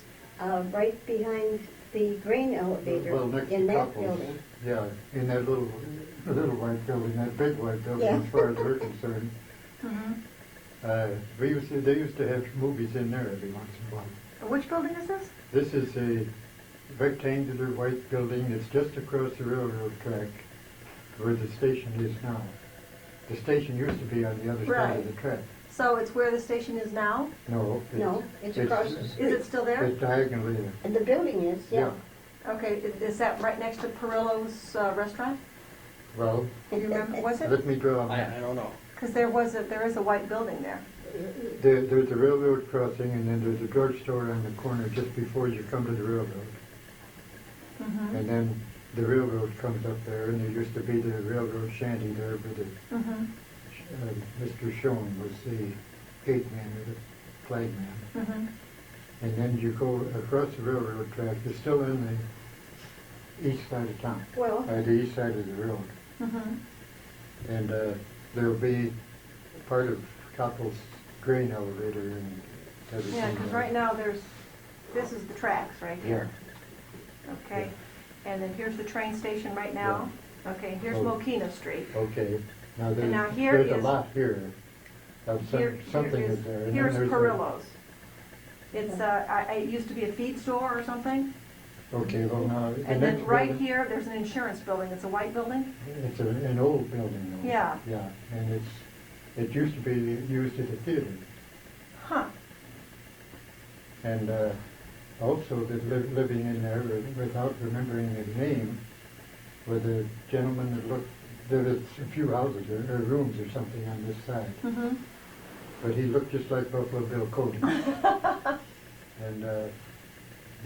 right behind the grain elevator Well, next in to that Couples. building. Yeah, in that little white building, that big white building, Yeah. as far as we're concerned. Mm-hmm. They used to have movies in there every once in a while. Which building is this? This is a rectangular white building. It's just across the railroad track where the station is now. The station used to be on the other side Right. of the track. So it's where the station is now? No. No, it's across the street. Is it still there? It's diagonally there. And the building is, yeah. Okay, is that right next to Perillo's restaurant? Well, Do you remember, was it? let me draw a I map. don't know. Because there is a white building there. There's a railroad crossing, and then there's a drugstore on the corner just before you come to the railroad. Mm-hmm. And then the railroad comes up there, and there used to be the railroad shanty there where Mm-hmm. Mr. Schoen was the gate man or the flag man. Mm-hmm. And then you go across the railroad track. You're still in the east side of town, Well, the east side of the road. Mm-hmm. And there'll be part of Coppell's grain elevator and everything. Yeah, because there. right now this is the tracks right here. Okay, and then here's the train station right now. Okay, here's Oh. Mokena Street. Okay, now And now there's, here there's a is- lot here of something Here is there. And then Here's there's Perillo's. It's it used to be a feed store or something. Okay, well now. the And then next right building- here, there's an insurance building. It's a white building. It's an old building though. Yeah. Yeah, and it used to be used as a theater. Huh. And also living in there without remembering his name was a gentleman that looked, there was a few houses or rooms or something on this side, Mm-hmm. but he looked just like Buffalo Bill Cody. And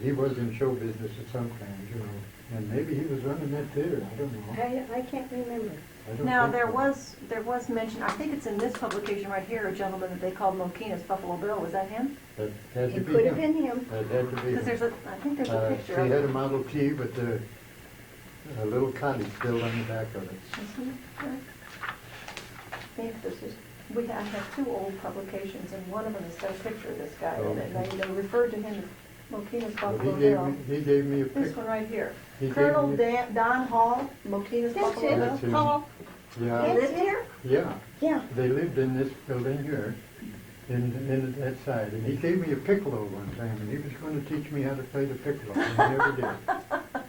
he was in show business at some time, you know, and maybe he was running that theater, I don't know. I can't remember. I don't Now, think there was mention, I think it's in this publication right here, a gentleman that they called Mokena's Buffalo Bill. Was that him? That had to It be could have him. been him. That had to be Because him. I think there's a picture He of had a it. Model T with a little cottage built on the back of it. I have two old publications, and one of them has got a picture of this guy in it, and they referred to him as Mokena's Well, Buffalo Bill. he gave me a This picture. one right here. He gave Colonel me- Don Hall, Mokena's That's Buffalo it. Bill. That's him. Paul. Yeah, Lived here? yeah. Yeah. They lived in this building here, in that side, and he gave me a piccolo one time, and he was going to teach me how to play the piccolo, and he never did.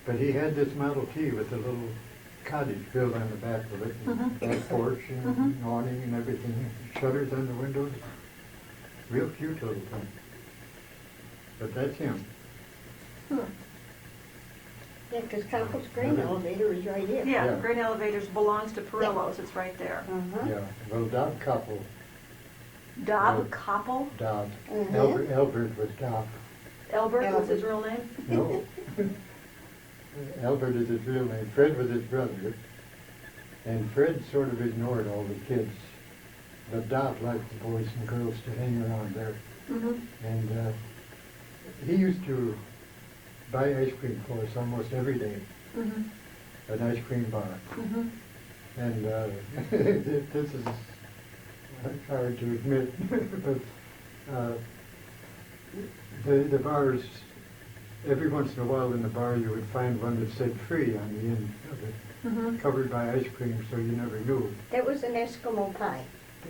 But he had this Model T with a little cottage built on the back of it, and back porch and awning and everything, shutters on the windows. Real cute little thing. But that's him. Yeah, because Coppell's grain elevator is right here. Yeah, Yeah. Grain Elevators belongs to Perillo's, it's right there. Uh-huh. Yeah, well, Dob Koppel, Dob Koppel, Dob. Mhm. Albert was Dob. Elbert was his real name? No. Albert is his real name. Fred was his brother. And Fred sort of ignored all the kids. But Dob liked the boys and girls to hang around there. Mm-hmm. And he used to buy ice cream for us almost every day, Mm-hmm. an ice cream bar. Mm-hmm. And this is hard to admit, but the bars, every once in a while in the bar you would find one that said free on the end of it, Mm-hmm. covered by ice cream, so you never knew. That was an Eskimo pie.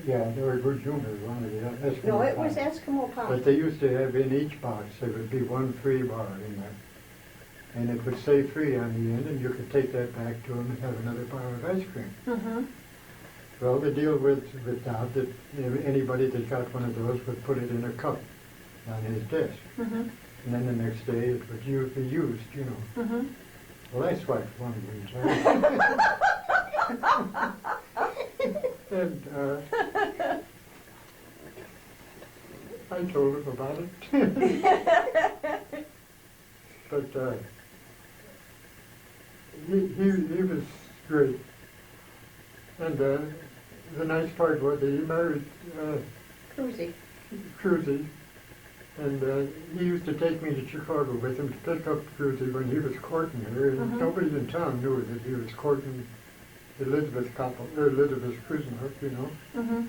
Yeah, or Junior, one of the Eskimo No, it was pies. Eskimo pie. But they used to have in each box, there would be one free bar in there. And it would say free on the end, and you could take that back to them and have another bar of ice cream. Mm-hmm. Well, the deal with Dob, that anybody that got one of those would put it in a cup on his desk. Mm-hmm. And then the next day it would be used, you know. Mm-hmm. Well, I swiped one of them. And I told him about it. But he was great. And the nice part was that he married Cruzy. Cruzy. And he used to take me to Chicago with him to pick up Cruzy when he was courting her. And nobody in town knew that he was courting Elizabeth Kuznec, you know. Mm-hmm.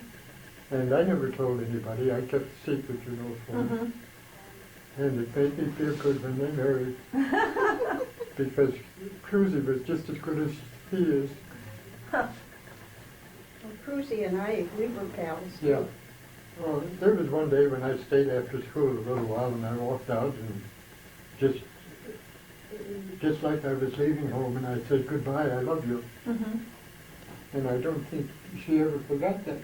And I never told anybody. I kept the secret, you know, for him. And it made me feel good when they married. Because Cruzy was just as good as he is. Well, Cruzy and I, we were pals. Yeah. Well, there was one day when I stayed after school a little while and I walked out and just like I was leaving home and I said, goodbye, I love you. Mm-hmm. And I don't think she ever forgot that.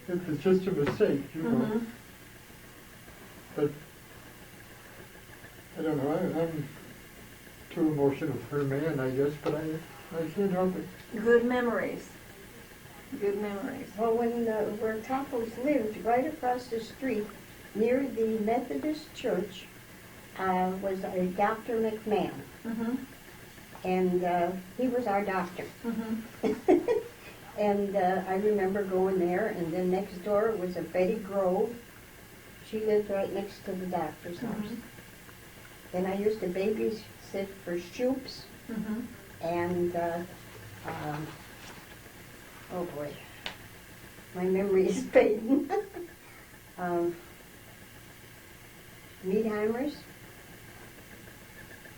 It was just a mistake, you know. But I don't know, I'm too emotional for a man, I guess, but I can't help it. Good memories. Good memories. Well, where Topples lived, right across the street, near the Methodist church, was a Dr. McMahon. Mm-hmm. And he was our doctor. Mm-hmm. And I remember going there, and then next door was a Betty Grove. She lived right next to the doctor's house. And I used to babysit for Shoops, Mm-hmm. and oh boy, my memory is fading. Meadheimers.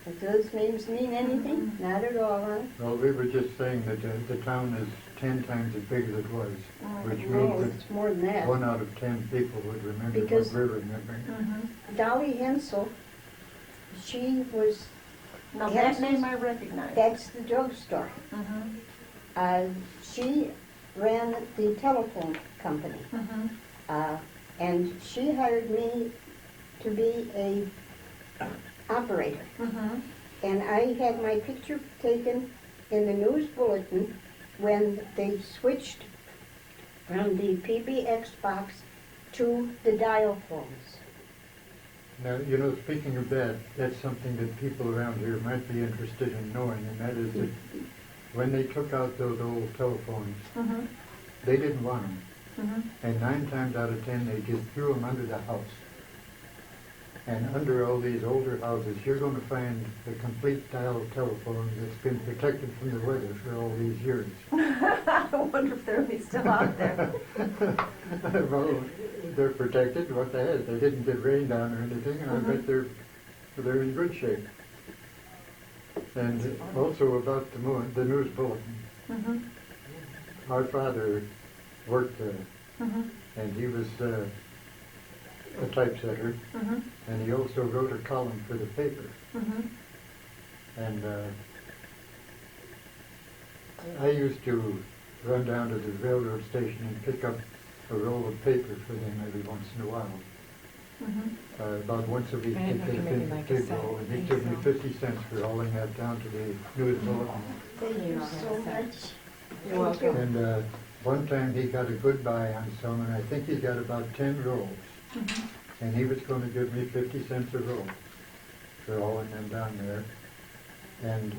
Do those names mean anything? Not at all, huh? Well, we were just saying that the town is 10 times as big as it was, which No, means it's more than that. that 1 out of 10 people would remember Because- what we're remembering. Mm-hmm. Dolly Hensel, she was, Now Yes. that name I recognize. that's the drugstore. Mm-hmm. She ran the telephone company. Mm-hmm. And she hired me to be a operator. Mm-hmm. And I had my picture taken in the news bulletin when they switched from the PBX box to the dial phones. Now, you know, speaking of that, that's something that people around here might be interested in knowing, and that is that when they took out those old telephones, Mm-hmm. they didn't want them. Mm-hmm. And 9 times out of 10, they just threw them under the house. And under all these older houses, you're going to find the complete dial telephone that's been protected from the weather for all these years. I wonder if they're still out there. Well, they're protected. What the heck? They didn't get rained on or anything, and I bet they're in good shape. And also about the news bulletin. Mm-hmm. Our father worked there, Mm-hmm. and he was a typesetter, Mm-hmm. and he also wrote a column for the paper. Mm-hmm. And I used to run down to the railroad station and pick up a roll of paper for them every once in a while. Mm-hmm. About once a week, I they didn't know get if a you made big, like a big set. roll, and he Thank took me you. 50 cents for hauling that down to the news bulletin. Thank you so much. You're welcome. And one time he got a goodbye on some, and I think he got about 10 rolls. And he was going to give me 50 cents a roll for hauling them down there. And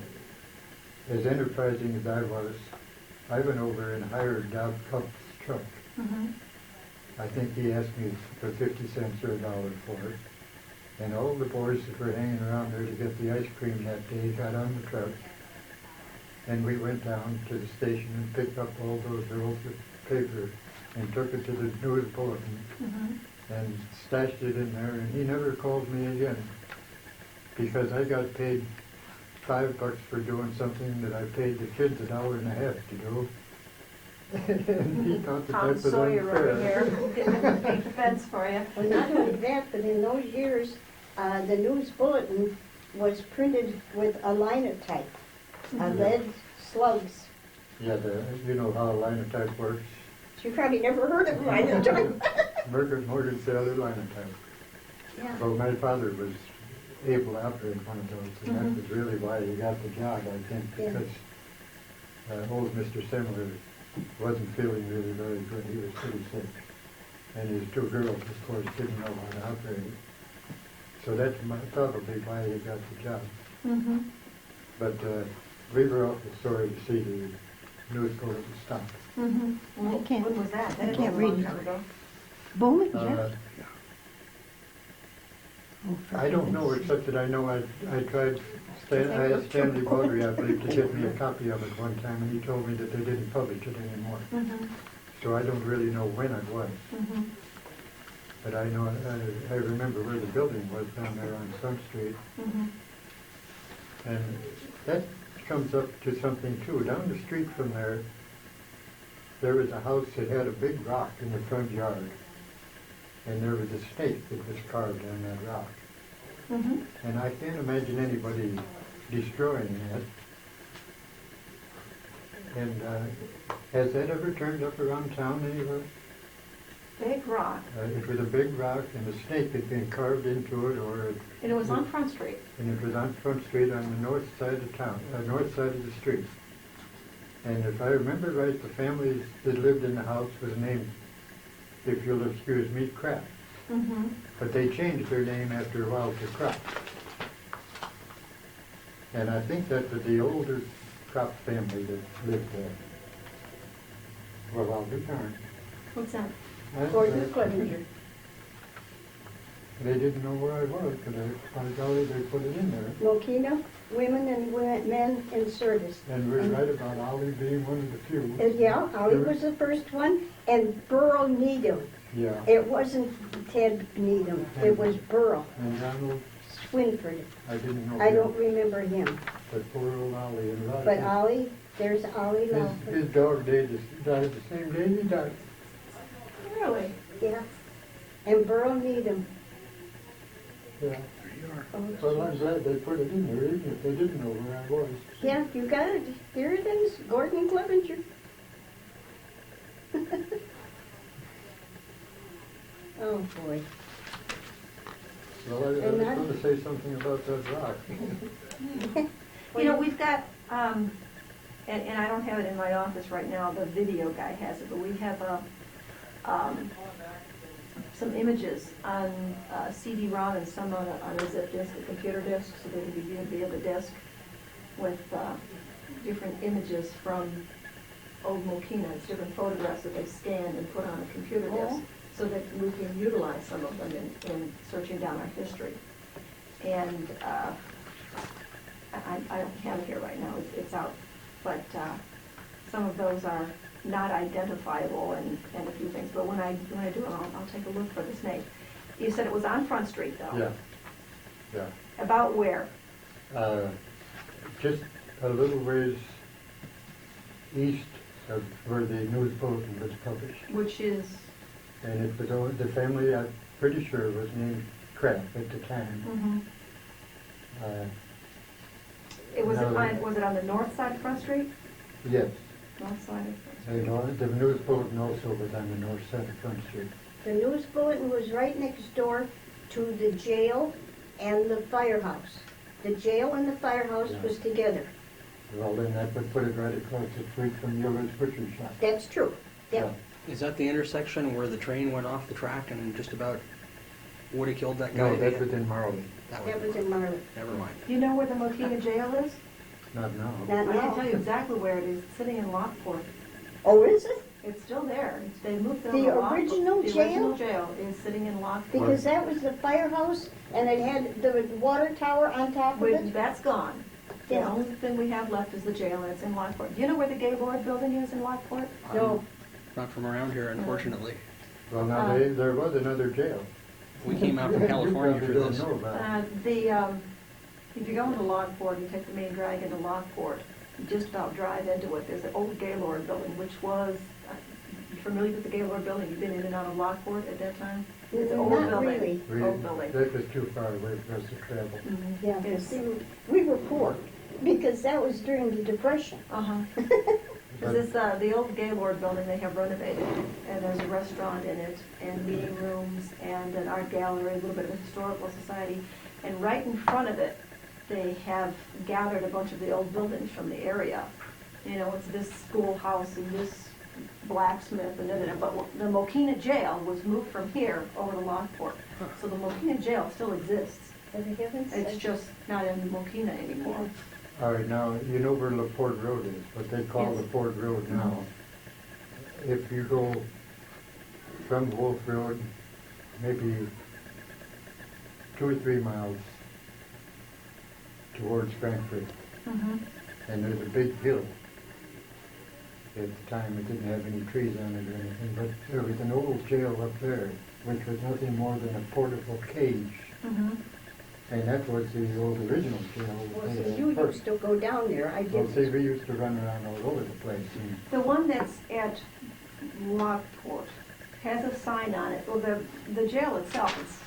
as enterprising as I went over and hired Doc Cup's truck. Mm-hmm. I think he asked me for 50 cents or $1 for it. And all the boys that were hanging around there to get the ice cream that day got on the truck. And we went down to the station and picked up all those rolls of paper and took it to the news bulletin Mm-hmm. and stashed it in there. And he never called me again because I got paid $5 for doing something that I paid the kids $1.50 to do. And he thought that Tom that was Sawyer over unfair. here, getting a big fence for you. Well, not only that, but in those years, the news bulletin was printed with a linotype, lead slugs. Yeah, you know how linotype works. You probably never heard of linotype. Morgan Sailor linotype. Yeah. Well, my father was able to operate one of those, and that was really why he got the job, I think, Yeah. because old Mr. Semler wasn't feeling really very good. He was pretty sick. And his two girls, of course, didn't know how to operate it. So that's probably why he got the job. Mm-hmm. But we were awful sorry to see the newspaper stop. Mm-hmm. I can't- When was that? I That was can't a read long it. time ago. Bowman, Uh, yeah. Oh, for I don't know, goodness. except that I know I tried, I asked Stanley Baudry, I believe, to get me a copy of it one time, and he told me that they didn't publish it anymore. Mm-hmm. So I don't really know when it was. Mm-hmm. But I know, I remember where the building was down there on Front Street. Mm-hmm. And that comes up to something too. Down the street from there, there was a house that had a big rock in the front yard. And there was a snake that was carved on that rock. Mm-hmm. And I can't imagine anybody destroying that. And has that ever turned up around town anywhere? Big rock. It was a big rock and a snake had been carved into it, And it was on Front Street. and it was on Front Street on the north side of town, north side of the street. And if I remember right, the family that lived in the house was named, if you'll excuse me, Kraft. Mm-hmm. But they changed their name after a while to Kraft. And I think that was the older Kraft family that lived there. Well, I'll be darned. What's that? Gordon Clevenger. They didn't know where I was, because by golly, they put it in there. Mokena, women and men in service. And we're right about Ollie being one of the few. Yeah, Ollie was the first one, and Burl Needham. Yeah. It wasn't Ted Needham, it was Burl And Ronald, Swinford. I didn't know. I him, don't remember him. But poor old Ollie. And a lot of But people- Ollie, there's Ollie his Lawford. dog died the same day he died. Really? Yeah. And Burl Needham. Yeah. Oh, Well, I'm glad they put it in there, even if they didn't know where I was. yeah, you got it. Here it is, Gordon Clevenger. Oh, boy. Well, I was And going to say something about that rock. You know, we've got, and I don't have it in my office right now, the video guy has it, but we have some images on CD-ROM and some on a zip disk, a computer disk, so they can be viewed via the disk with different images from old Mokena. It's different photographs that they scanned and put on a computer disk, Oh. so that we can utilize some of them in searching down our history. And I don't have it here right now, it's out, but some of those are not identifiable and a few things, but when I do it, I'll take a look for the snake. You said it was on Front Street, though? Yeah, yeah. About where? Just a little ways east of where the news bulletin was published. Which is, And it was, the family, I'm pretty sure, was named Kraft at the time. was No, it on the north side of Front Street? Yes. North side of Front Street? And the news bulletin also was on the north side of Front Street. The news bulletin was right next door to the jail and the firehouse. The jail and the firehouse Yeah. was together. Well, then that would put it right across the street from Yoder's Butcher Shop. That's true. Yeah. Is that the intersection where the train went off the track and just about would have killed that guy? No, that was in Marley. That That was in Marley. Never mind. Do you know where the Mokena jail is? Not now. Not I can now. tell you exactly where it is. It's sitting in Lockport. Oh, is it? It's still there. They moved it The over to Lockport. original The jail? original jail is sitting in Lockport. Because that was the firehouse and it had the water tower on top of it. That's gone. The Yeah. only thing we have left is the jail, and it's in Lockport. Do you know where the Gaylord building is in Lockport? No. Not from around here, unfortunately. Well, now, there was another jail. We came out from California for You probably this. don't know about it. If you go into Lockport, you take the main drag into Lockport, you just about drive into it. There's the old Gaylord building, which was, you familiar with the Gaylord building? You've been in and out of Lockport at that time? It's an old Not building. really. Old building. That was too far away for us to travel. Yeah, It's- see, we were poor because that was during the Depression. Uh-huh. This is the old Gaylord building they have renovated, and there's a restaurant in it, and meeting rooms, and an art gallery, a little bit of a historical society. And right in front of it, they have gathered a bunch of the old buildings from the area. You know, it's this schoolhouse and this blacksmith and everything, but the Mokena jail was moved from here over to Lockport. So the Mokena jail still exists. It's just not in Mokena anymore. All right, now, you know where LaPorte Road is, what they call Yes. LaPorte Road now. If you go from Wolf Road, maybe 2 or 3 miles towards Frankfurt, and there's a big hill. At the time, it didn't have any trees on it or anything, but there was an old jail up there, which was nothing more than a portable cage. And that was the old original jail. Well, they so had you first. used to go down there, I Well, didn't. see, we used to run around all over the place. And The one that's at Lockport has a sign on it. Well, the jail itself,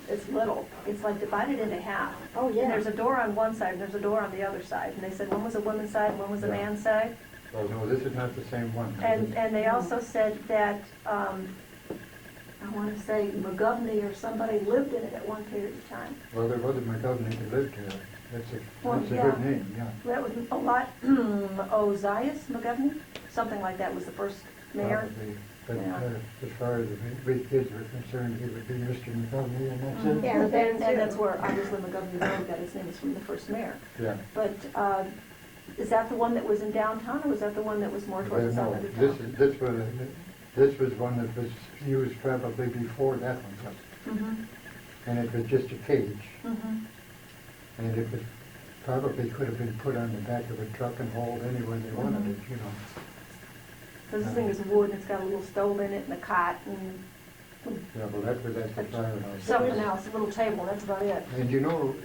it's little. It's like divided into half. Oh, yeah. And there's a door on one side, and there's a door on the other side. And they said one was a woman's side, and one was a Yeah. man's side. well, no, this is not the same one. And they also said that, I want to say McGovney or somebody lived in it at one period of time. Well, there was a McGovney that lived here. Well, That's a yeah. good name, yeah. That was a lot, Ozias McGovney, something like that was the first mayor. Probably. But Yeah. as far as we kids were concerned, he would be Mr. McGovney, and that's it. Yeah, And that's where obviously McGovney Road got its name, is from the first mayor. Yeah. But is that the one that was in downtown, or was that the one that was more Well, towards the south no, end of town? this was one that was used probably before that one was. And it was just a cage. And it was, probably could have been put on the back of a truck and hauled anywhere they wanted it, you know. Because this thing is wood, and it's got a little stove in it, and a cot, and Yeah, well, that was at the firehouse. something else, a little table, that's about it. And you know,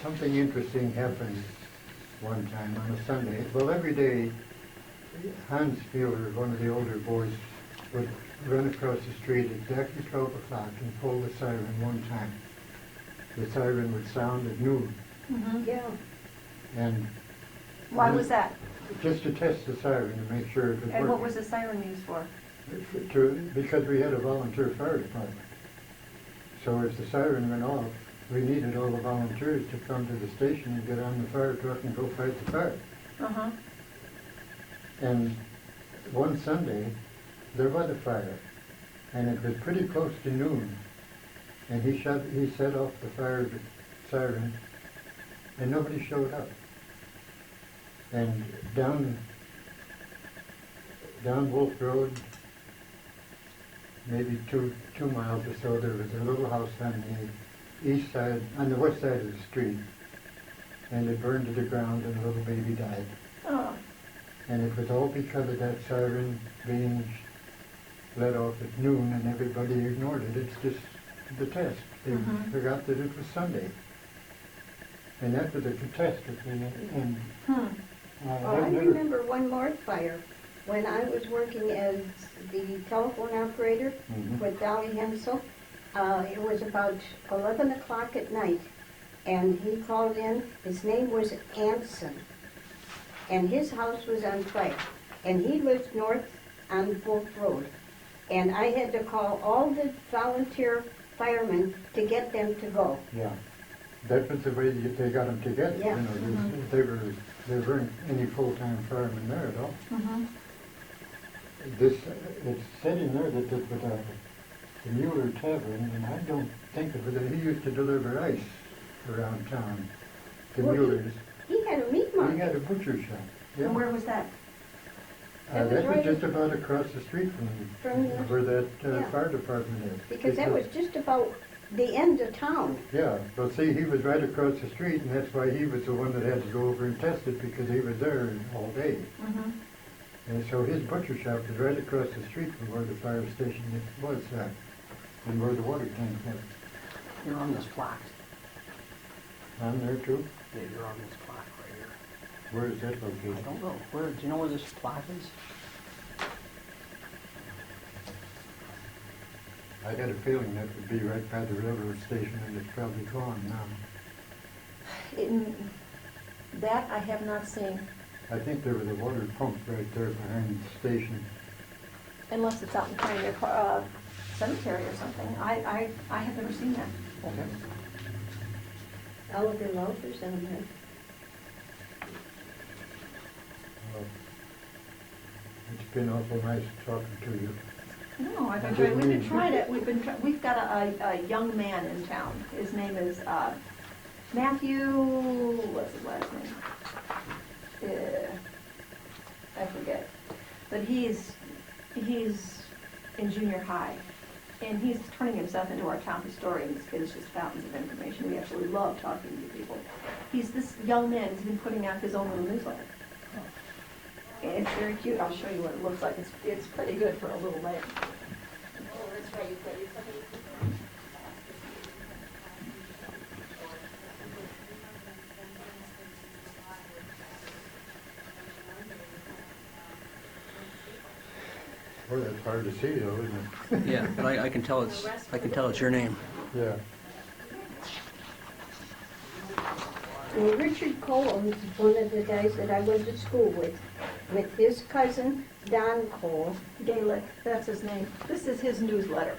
something interesting happened one time on a Sunday. Well, every day, Hans Mueller, one of the older boys, would run across the street exactly 12 o'clock and pull the siren one time. The siren would sound at noon. Yeah. And Why was that? just to test the siren to make sure it was And what working. was the siren used for? Because we had a volunteer fire department. So if the siren went off, we needed all the volunteers to come to the station and get on the fire truck and go fight the fire. And one Sunday, there was a fire, and it was pretty close to noon. And he set off the fire siren, and nobody showed up. And down Wolf Road, maybe two miles or so, there was a little house on the east side, on the west side of the street, and it burned to the ground, and a little baby died. Oh, And it was all because of that siren being let off at noon, and everybody ignored it. It's just the test. They forgot that it was Sunday. And that was a catastrophe. And Well, I I've never, remember one more fire when I was working as the telephone operator with Dolly Hensel. It was about 11 o'clock at night, and he called in. His name was Anson, and his house was on fire, and he lived north on Wolf Road. And I had to call all the volunteer firemen to get them to go. yeah, that was the way they got them together. Yeah. You know, there weren't any full-time firemen there at all. It's said in there that it was the Mueller Tavern, and I don't think it was. He used to deliver ice around town. The Well, Muellers. He had a meat He market. had a butcher shop. Yeah. and where was that? That was That was right just about across the street From the- where that yeah. fire department is. Because that was just about the end of town. Yeah, well, see, he was right across the street, and that's why he was the one that had to go over and test it, because he was there all day. And so his butcher shop was right across the street from where the fire station was at, and where the water tank was. You're on this plaque. I'm there too. Yeah, you're on this plaque right here. Where is that I located? don't know. Where? Do you know where this plaque is? I got a feeling that would be right by the railroad station, and it's probably gone now. That I have not seen, I think there was a water pump right there behind the station. unless it's out in Pioneer Cemetery or something. I have never seen that. Okay. Oliver Laufer Cemetery. It's been awful nice talking to you. No, I've I enjoyed, didn't we've been mean- trying to, we've got a young man in town. His name is Matthew, what's his last name? I forget. But he's in junior high, and he's turning himself into our town historian. This kid is just fountains of information. We absolutely love talking to people. He's this young man. He's been putting out his own little newsletter. And it's very cute. I'll show you what it looks like. It's pretty good for a little lad. Boy, that's hard to see though, isn't it? Yeah, but I can tell it's your name. Yeah. Well, Richard Cole is one of the guys that I went to school with his cousin Don Cole. Gaelic, that's his name. This is his newsletter.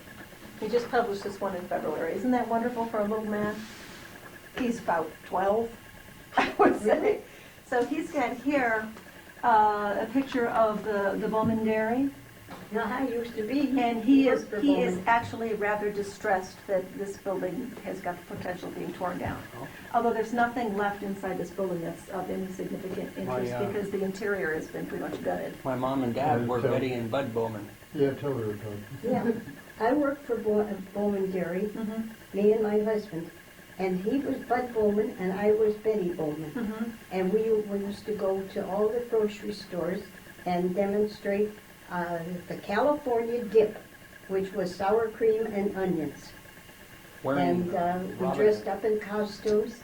He just published this one in February. Isn't that wonderful for a little man? He's about 12, I would say. So he's got here a picture of the Bowman Dairy. Now, I used to be. And he is worked for Bowman. actually rather distressed that this building has got the potential of being torn down. Although there's nothing left inside this building that's of any significant interest because the interior has been pretty much gutted. My mom and dad were Betty and Bud Bowman. Yeah, tell her about it. Yeah, I worked for Bowman Dairy, me and my husband. And he was Bud Bowman and I was Betty Bowman. And we used to go to all the grocery stores and demonstrate the California dip, which was sour cream and onions. Wearing And we Robin- dressed up in costumes,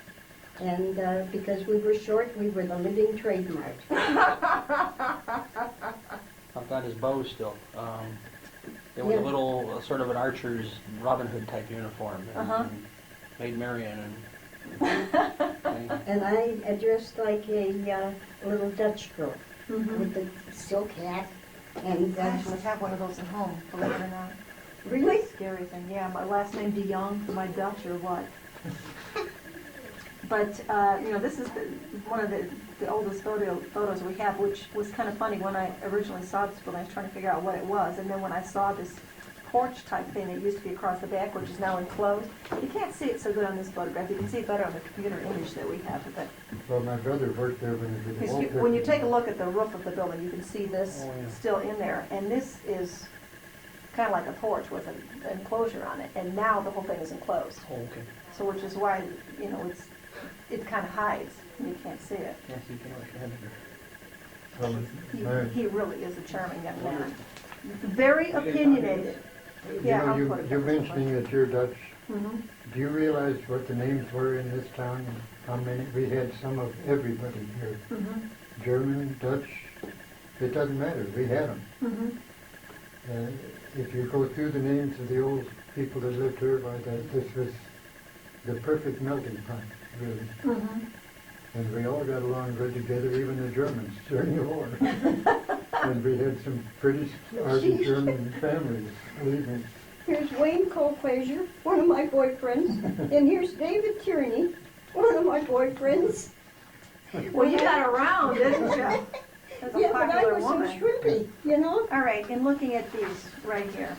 and because we were short, we were the living trademark. I've got his bow still. It was Yeah. a little sort of an archer's Robin Hood type uniform. And Maid Marian and And I dressed like a little Dutch girl with the silk hat. And I actually have one of those at home, believe it or not. really? Scary thing. Yeah, my last name De Jong, am I Dutch or what? But, this is one of the oldest photos we have, which was kind of funny. When I originally saw this building, I was trying to figure out what it was. And then when I saw this porch type thing that used to be across the back, which is now enclosed, you can't see it so good on this photograph. You can see it better on the computer image that we have of it. Well, my brother worked there when he did Because wallpaper. when you take a look at the roof of the building, you can see this Oh, yeah. still in there. And this is kind of like a porch with an enclosure on it. And now the whole thing is enclosed. oh, okay. So which is why, it kind of hides. And you can't see it. Yes, you can look ahead of her. Well, He really is a charming young man. Very opinionated. Yeah, I'll you put it you're there. mentioning that you're Dutch. Mhm. Do you realize what the names were in this town? How many? We had some of everybody here. Mhm. German, Dutch, it doesn't matter. We had them. Mhm. If you go through the names of the old people that lived here, this was the perfect melting pot, really. Mhm. And we all got along good together, even the Germans during the war. And we had some pretty ardent German families, believe me. Here's Wayne Colclasure, one of my boyfriends, and here's David Tierney, one of my boyfriends. Well, you got around, didn't you? As a Yeah, but I popular was so woman. shrimpy, you know? All right, and looking at these right here.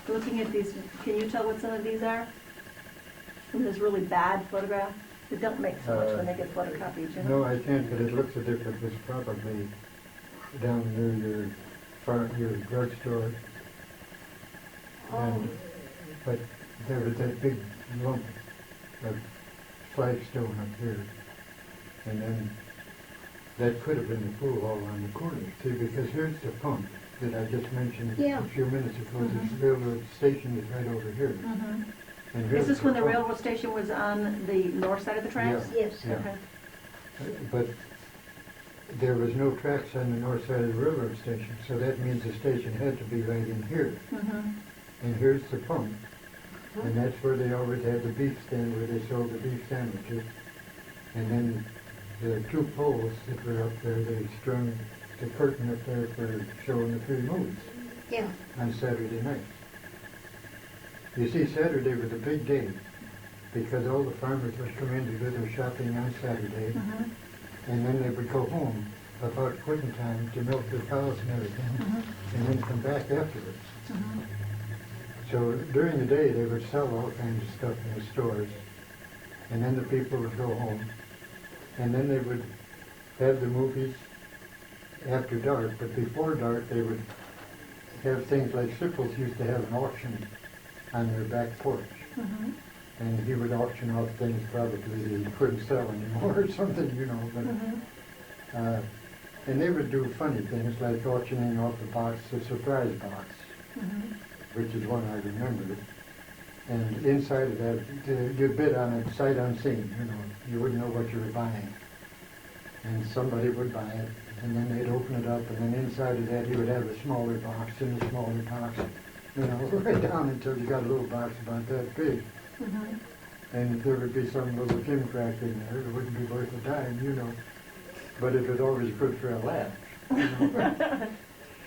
Looking at these, can you tell what some of these are? Some of this really bad photograph? They don't make so much when they get photocopied, you know? No, I can't, but it looks as if it was probably down near your drugstore. And, but there was that big lump of flagstone up here. And then that could have been the pool hall on the corner. See, because here's the pump that I just mentioned Yeah. a few minutes ago. This railroad station is right over here. Mhm. And Is here's this when the pump. railroad station was on the north side of the tracks? Yeah. Yes. Yeah. Okay. But there was no tracks on the north side of the railroad station, so that means the station had to be right in here. Mhm. And here's the pump. And that's where they always had the beef stand where they sold the beef sandwiches. And then the two poles that were up there, they strung the curtain up there for showing the three movies Yeah. on Saturday nights. You see, Saturday was a big day because all the farmers would come in to do their shopping on Saturday. Mhm. And then they would go home about quitting time to milk the cows and everything, and then come back afterwards. So during the day, they would sell all kinds of stuff in the stores, and then the people would go home, and then they would have the movies after dark, but before dark they would have things like Sipples used to have an auction on their back porch. And he would auction off things probably that he couldn't sell anymore or something, you know. But, and they would do funny things like auctioning off the box, the surprise box, which is one I remember. And inside of that, you'd bid on it sight unseen, you know. You wouldn't know what you were buying. And somebody would buy it, and then they'd open it up, and then inside of that he would have a smaller box and a smaller box, you know, right down until you got a little box about that big. And there would be some little gimcrack in there. It wouldn't be worth a dime, you know. But it was always good for a laugh, you know.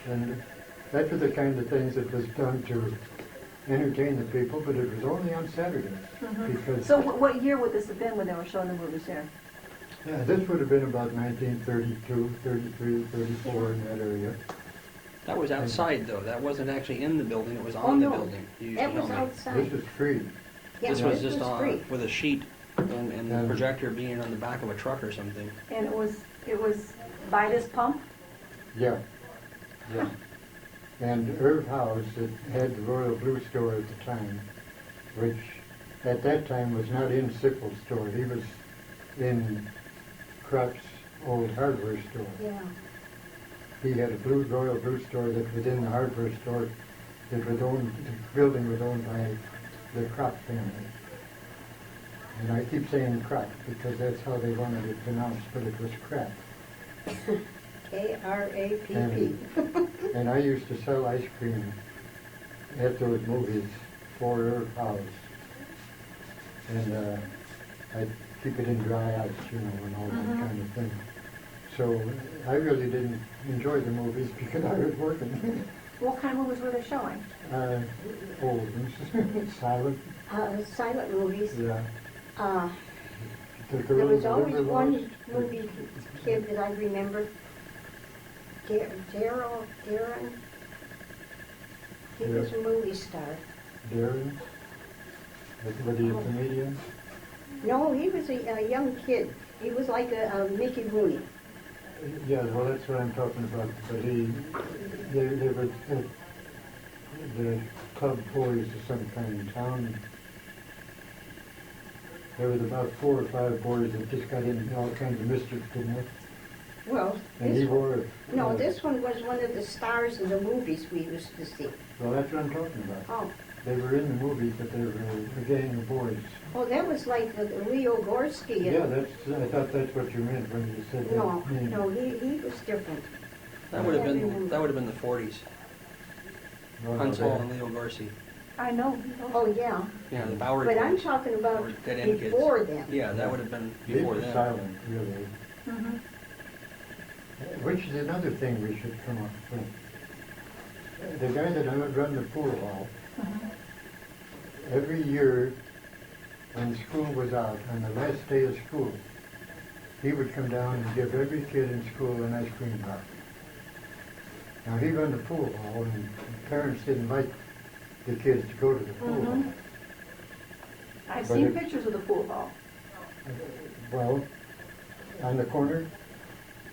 And that was the kind of things that was done to entertain the people, but it was only on Saturdays. Because So what year would this have been when they were showing the movies here? yeah, this would have been about 1932, 33, 34 in that area. That was outside though. That wasn't actually in the building. It was Oh, on the no. building. You used It to tell was me. outside. This is free. Yeah, This was this just free. with a sheet and the Yeah. projector being on the back of a truck or something. And it was by this pump? Yeah, yeah. And Irv House, it had the Royal Blue Store at the time, which at that time was not in Sipple's store. He was in Krupp's old hardware store. Yeah. He had a Royal Blue Store that was in the hardware store that was owned, the building was owned by the Krupp family. And I keep saying Krupp because that's how they wanted it pronounced, but it was Krapp. K-R-A-P-P. And I used to sell ice cream at those movies for Irv House. And I'd keep it in dry ice, you know, and all that kind of thing. So I really didn't enjoy the movies because I was working. What kind of movies were they showing? Old, silent, Silent movies. yeah. The There Girl was in always Liverpool. one movie kid that I remember, Darren. He was a movie star. Darren, was he a comedian? No, he was a young kid. He was like a Mickey Rooney. Yeah, well, that's what I'm talking about. But they were the club boys of some kind in town. There was about 4 or 5 boys that just got in all kinds of mischief, didn't they? Well, And he wore it. no, this one was one of the stars in the movies we used to see. Well, that's what I'm talking about. Oh, They were in the movies, but they were a gang of boys. oh, that was like the Leo Gorski. Yeah, I thought that's what you meant when you said No, that name. no, he was different. That would have Yeah, I been remember. the 40s. No, no, Hans they- Hall and Leo Garci. I know. Oh, yeah, Yeah, the Bowery. but I'm Boys. talking about Or Dead End Kids. before then. Yeah, that would have been They before were then. silent, really. Which is another thing we should come up with. The guy that run the pool hall, every year when school was out, on the last day of school, he would come down and give every kid in school an ice cream bar. Now, he run the pool hall, and parents didn't like the kids to go to the pool hall. I've But seen it- pictures of the pool hall. Well, on the corner?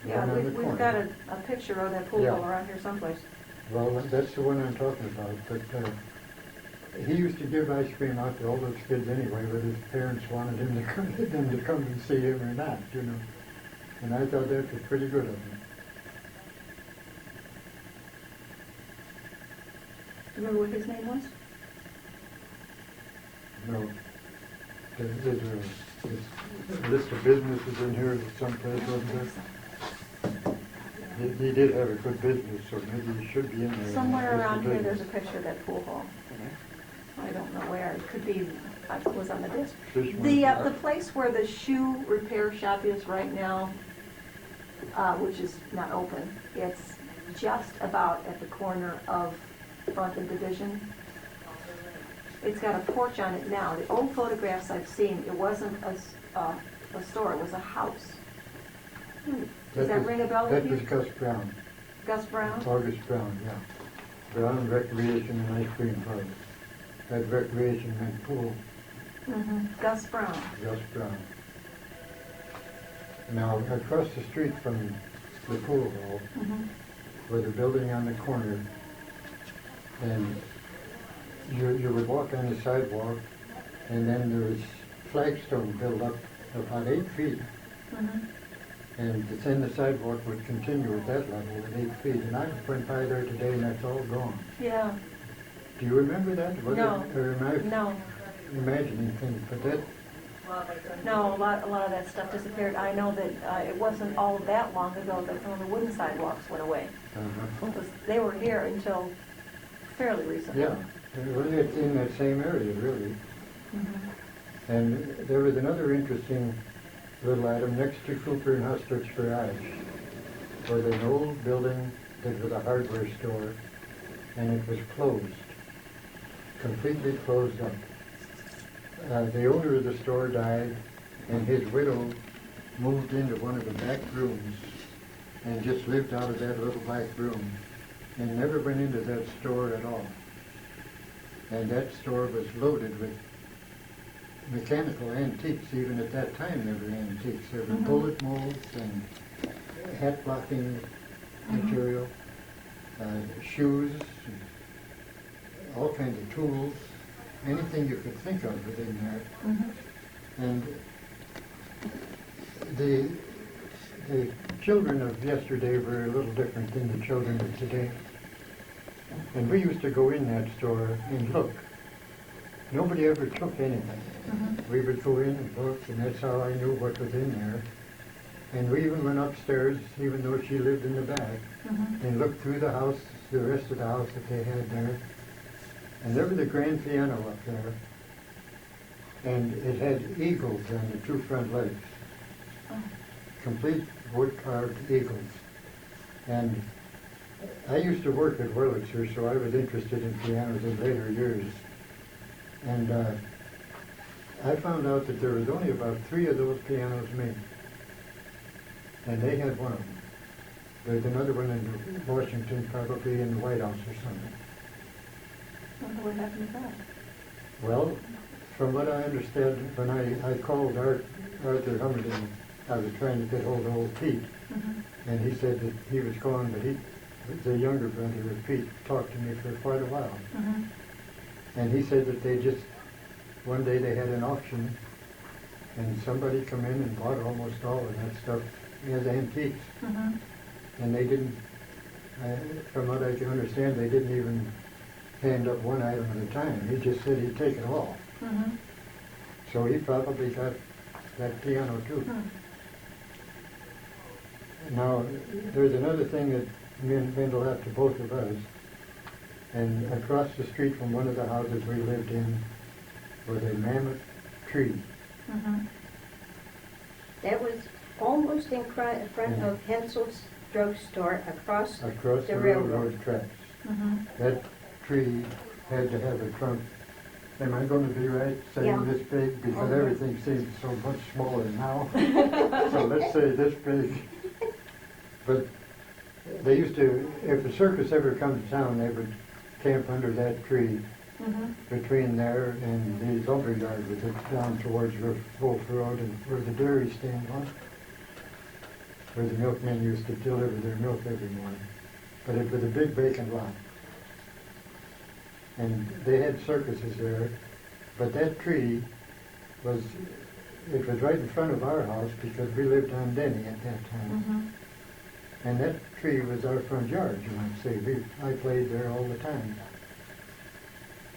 Yeah, One on the we've corner. got a picture of that pool Yeah. hall around here someplace. Well, that's the one I'm talking about, but he used to give ice cream out to all those kids anyway, whether his parents wanted them to come and see him or not, you know. And I thought that was pretty good of him. Do you remember what his name was? No. There's a list of businesses in here someplace, wasn't there? He did have a good business, so maybe he should be in there. Somewhere List of around here, there's a business. picture of that pool hall. I don't know where. It could be, it was on the disc. Fish The market. place where the shoe repair shop is right now, which is not open, it's just about at the corner of Front and Division. It's got a porch on it now. The old photographs I've seen, it wasn't a store, it was a house. Does that ring a bell with That was you? Gus Brown, Gus Brown? August Brown, yeah. Brown Recreation and Ice Cream Parlor. That recreation meant pool, Gus Brown. Gus Brown. Now, across the street from the pool hall was a building on the corner, and you would walk on the sidewalk, and then there was flagstone built up about 8 feet. And then the sidewalk would continue at that level at 8 feet. And I went by there today and that's all gone. Yeah. Do you remember that? Was No. It, or am I No. imagining things? But that, No, a lot of that stuff disappeared. I know that it wasn't all that long ago that some of the wooden sidewalks went away. Because they were here until fairly recently. yeah, well, it's in that same area, really. And there was another interesting little item next to Cooper and Hustert's garage. Was an old building that was a hardware store, and it was closed, completely closed up. The owner of the store died, and his widow moved into one of the back rooms and just lived out of that little back room and never went into that store at all. And that store was loaded with mechanical antiques. Even at that time they were antiques. There were bullet molds and hat blocking material, shoes, all kinds of tools, anything you could think of within there. And the children of yesterday were a little different than the children of today. And we used to go in that store and look. Nobody ever took anything. We would go in and look, and that's how I knew what was in there. And we even went upstairs, even though she lived in the back, and looked through the house, the rest of the house that they had there. And there was a grand piano up there, and it had eagles on the two front legs. Complete wood-carved eagles. And I used to work at Wurlitzer, so I was interested in pianos in later years. And I found out that there was only about 3 of those pianos made. And they had one of them. There's another one in Washington, probably in the White House or something. I wonder what happened to that. Well, from what I understand, when I called Arthur Hummerding, I was trying to get hold of old Pete. And he said that he was gone, but the younger brother of Pete talked to me for quite a while. And he said that they just, one day they had an auction, and somebody come in and bought almost all of that stuff as antiques. And they didn't, from what I can understand, they didn't even hand up one item at a time. He just said he'd take it all. So he probably got that piano too. Now, there's another thing that meant a lot to both of us. And across the street from one of the houses we lived in was a mammoth tree. That was almost in front of Hensel's drugstore across Across the railroad tracks. That tree had to have a trunk. Am I going to be right saying Yeah. this big? Because everything seems so much smaller now. So let's say this big. But they used to, if the circus ever come to town, they would camp under that tree between there and the lumber yard with it down towards Wolf Road and where the dairy stand was, where the milkmen used to deliver their milk every morning. But it was a big vacant lot. And they had circuses there, but that tree was, it was right in front of our house because we lived on Denny at that time. And that tree was our front yard, you might say. I played there all the time.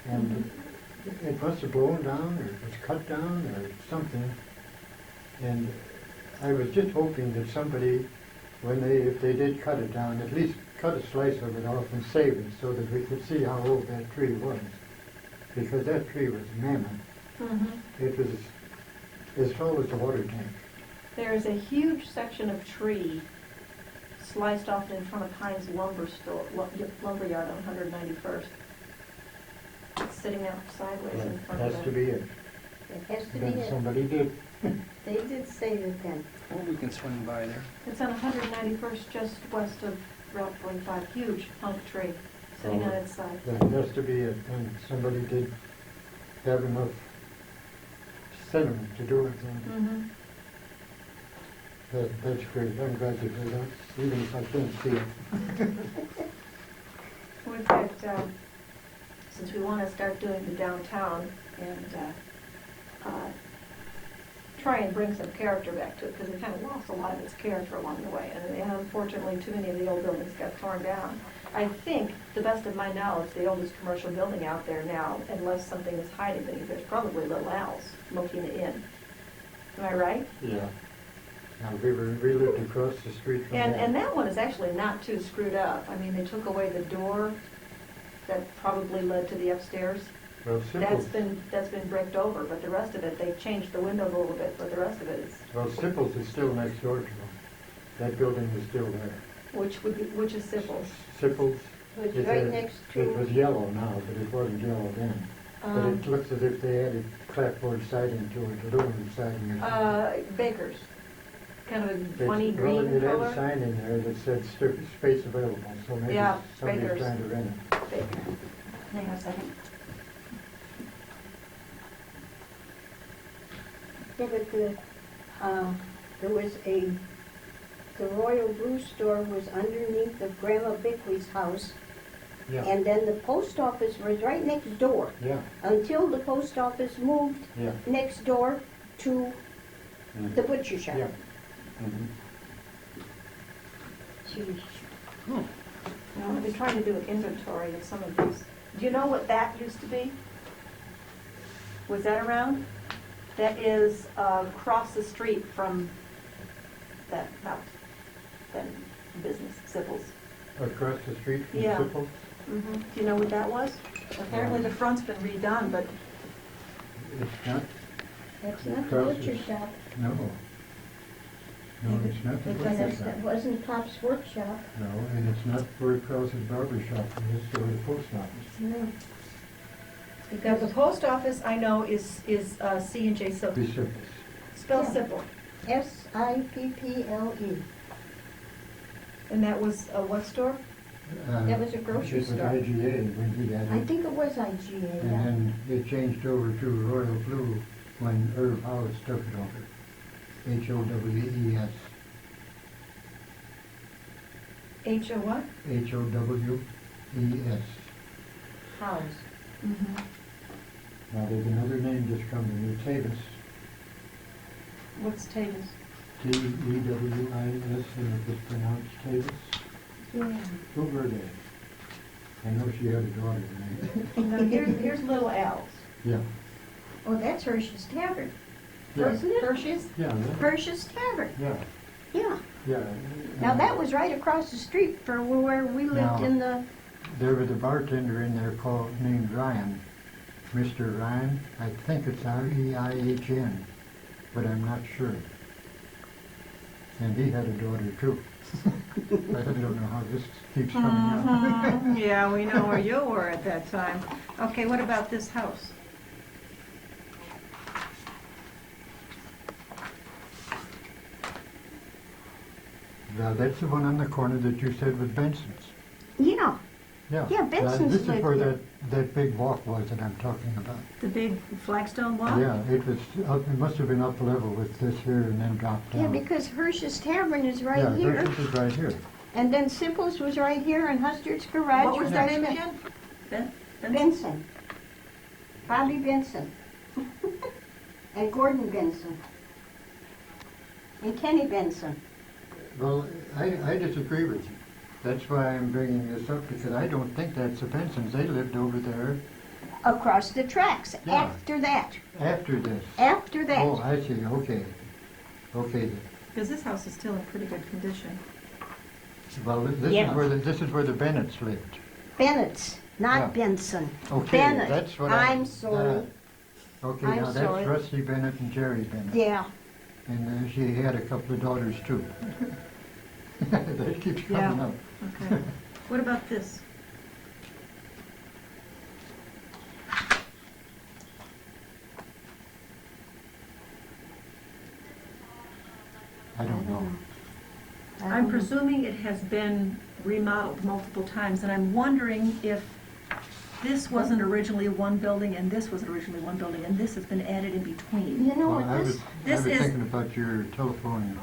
And it must have blown down, or it was cut down, or something. And I was just hoping that somebody, if they did cut it down, at least cut a slice of it off and save it so that we could see how old that tree was. Because that tree was mammoth. It was as tall as a water tank. There's a huge section of tree sliced off in front of Heinz lumber yard on 191st. It's sitting out sideways in front of Has to be it. It has to be Then it. somebody did They did say that then. Well, we can swing by there. It's on 191st, just west of Route 45, huge hunk tree sitting on its side. That has to be it, and somebody did have enough sentiment to do it, then. That's great, I'm glad to hear that, even if I can't see it. We've got, since we want to start doing the downtown and try and bring some character back to it, because it kind of lost a lot of its character along the way. And unfortunately, too many of the old buildings got torn down. I think, to the best of my knowledge, the oldest commercial building out there now, unless something is hiding beneath, there's probably Little Al's, Mokena Inn. Am I right? Yeah. Now, we lived across the street from that. And that one is actually not too screwed up. I mean, they took away the door that probably led to the upstairs. Well, That's Simples, been bricked over, but the rest of it, they've changed the windows a little bit, but the rest of it is, Simples is still next door to them. That building is still there. which is Sipples. Simples. It was it's right a- next It was to, yellow now, but it wasn't yellow then. But it looks as if they added clapboard siding to it, aluminum siding or something. Baker's, kind of a It's- funny well, green it had a color. sign in there that said space available, so maybe Yeah, somebody's Baker's. trying to rent it. Baker. Hang on a second. yeah, but there was the Royal Brew Store was underneath of Grandma Bickley's house, Yeah, and then the post office was right next door, yeah, until the post office moved yeah. next door to Mhm. the butcher shop. Yeah. Mhm. Jeez. Now, I've been trying to do an inventory of some of these. Do you know what that used to be? Was that around? That is across the street from that house, that business, Sipples. Across the street from Yeah. Simples? Do you know what that was? Apparently the front's been redone, but It's not, That's not the Across butcher the- shop. no. No, it's not the And butcher that's- shop. that wasn't Pop's workshop. No, and it's not where Krause's barber shop is, or the post office. No. now the post office I know is C&J Sipples. Be Simples. Spell Yeah. Sipple. Sipple. And that was a what store? That was a grocery store. It was IGA when he had I it. think it was IGA, And yeah. then it changed over to Royal Blue when Irv Howes took it over. Howees. H-O what? Howees. House. Now, there's another name just come to me, Tavis. What's Tavis? Tewis, and it was pronounced Tavis. Yeah. Who were they? I know she had a daughter named. Now, here's Little Al's. Yeah. Oh, that's Hirsch's Tavern, Yeah. isn't it? Hershey's? Yeah, yeah, Hirsch's Tavern, yeah, yeah. yeah. Now, that was right across the street from where we lived Now- in the, There was a bartender in there named Ryan, Mr. Ryan. I think it's R-E-I-H-N, but I'm not sure. And he had a daughter too. I don't know how this keeps coming up. Yeah, we know where you were at that time. Okay, what about this house? Now, that's the one on the corner that you said was Benson's. yeah, Yeah. Yeah, Benson's This is lived where there. that big walk was that I'm talking about. The big flagstone wall? Yeah, it was up, it must have been up level with this here and then dropped down. yeah, because Hirsch's Tavern is right Yeah, here. Hershey's is right here. And then Simples was right here, and Hustard's Garage What was their right name there. again? Ben? Benson. Bobby Benson. And Gordon Benson. And Kenny Benson. Well, I disagree with you. That's why I'm bringing this up, because I don't think that's the Bensons. They lived over there Across the tracks, Yeah. after that. after this. After that. Oh, I see, okay. Okay then. Because this house is still in pretty good condition. Well, this Yeah. is where the Bennetts lived. Bennett's, not Yeah. Benson. Okay, Bennett. that's what I'm sorry. Okay, I'm now sorry. that's Rusty Bennett and Jerry Bennett. Yeah. And she had a couple of daughters too. That keeps coming Yeah. up. Okay. What about this? presuming it has been remodeled multiple times, and I'm wondering if this wasn't originally one building and this was originally one building, and this has been added in between. You know Well, what I was, this, I this was is- thinking about your telephone,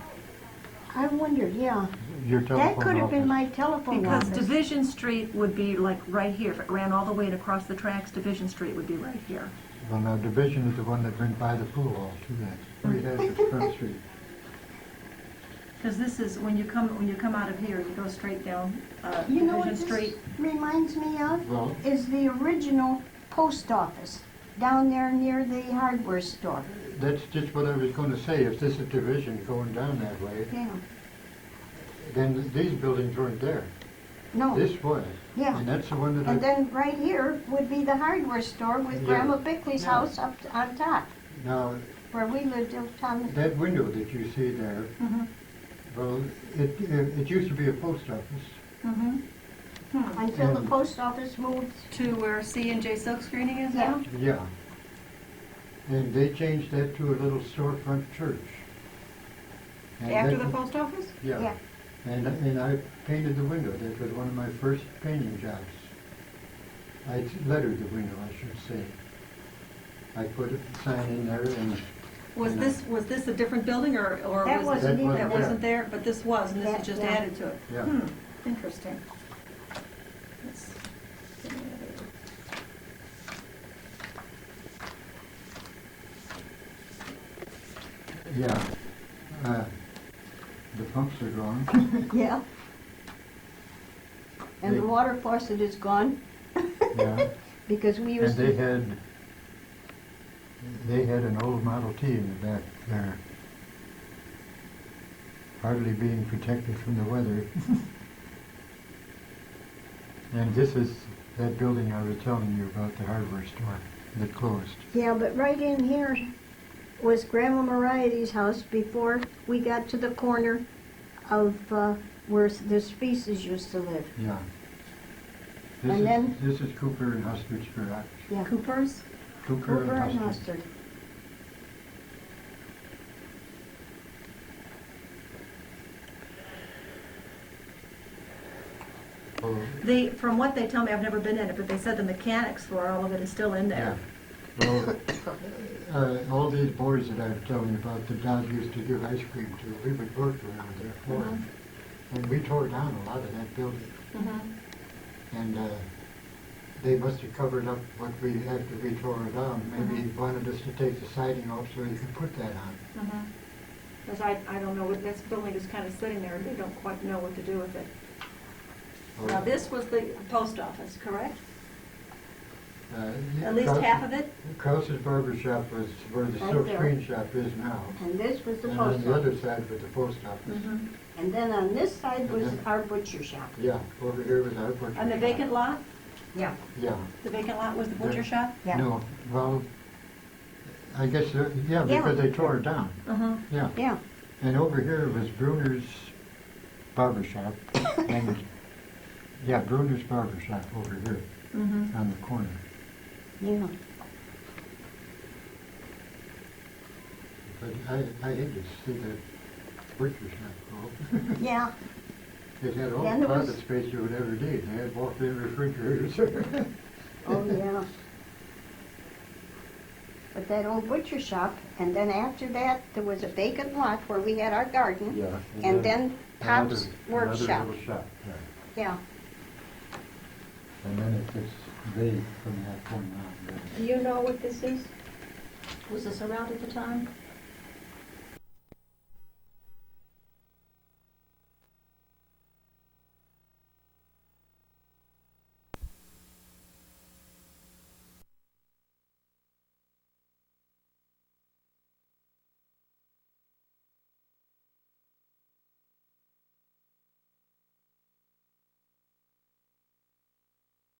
I wondered, yeah. your telephone That could have been office. my telephone Because office. Division Street would be like right here. If it ran all the way and across the tracks, Division Street would be right here. Well, now, Division is the one that went by the pool hall too, that, right at the front street. Because this is, when you come out of here, you go straight down You know what Division this Street. reminds me of? Well, Is the original post office down there near the hardware store. that's just what I was gonna say, if this is Division going down that way, Yeah. then these buildings weren't there. No. This was. Yeah. And that's the one that And I, then right here would be the hardware store with Yeah. Grandma Bickley's Yeah. house up on top, now, where we lived upon. that window that you see there, Mhm. well, it used to be a post office. Mhm. Until the And- post office moved. To where C&J Silk Screening is Yeah. now? Yeah. And they changed that to a little storefront church. And After that- the post office? Yeah. Yeah. And I painted the window. That was one of my first painting jobs. I lettered the window, I should say. I put a sign in there and. Was and this a different building or That was wasn't That even. wasn't that wasn't there? But this was, and this That- is just yeah. added to it. Yeah. Interesting. Let's- Yeah. The pumps are gone. Yeah. And the They- water faucet is gone Yeah. because we And used they to. had an old Model T in the back there, hardly being protected from the weather. And this is that building I was telling you about, the hardware store that closed. Yeah, but right in here was Grandma Mariety's house before we got to the corner of where the Species used to live. Yeah. And then- This is Cooper and Hustard's garage. Yeah. Cooper's? Cooper Cooper and and Hustard. Mustard. Oh, From what they tell me, I've never been in it, but they said the mechanics for all of it is still in yeah. there. Well, all these boys that I was telling you about, the dad used to give ice cream to, we would work around there for him. And we tore down a lot of that building. Mhm. And they must have covered up what we, after we tore it down. Maybe he wanted us to take the siding off so he could put that on. Because I don't know, this building is kind of sitting there, and they don't quite know what to do with it. Now, this was the post office, correct? Yeah, At least Kraus- half of it? Kraus's barber shop was where the Right silk there. screen shop is now. And this was the And on post the other office. side was the post office. And then on this side was Mhm. our butcher shop. Yeah, over here was our butcher On the shop. vacant lot? Yeah. Yeah. The vacant lot was the butcher Yeah. shop? Yeah. No, well, I guess, yeah, Yeah. because they tore it down. Uh-huh. Yeah. Yeah. And over here was Bruner's barber shop. And, yeah, Bruner's barber shop over here Mm-hmm. on the corner. Yeah. But I hate to see that butcher shop go. Yeah. It had all And the there was- closet space you would ever need. They had walk-in refrigerators. Oh, yeah. But that old butcher shop, and then after that, there was a vacant lot where we had our garden. Yeah. And then Pop's another workshop. little shop, yeah. Yeah. And then it gets vague from that point on. Do you know what this is? Was this around at the time?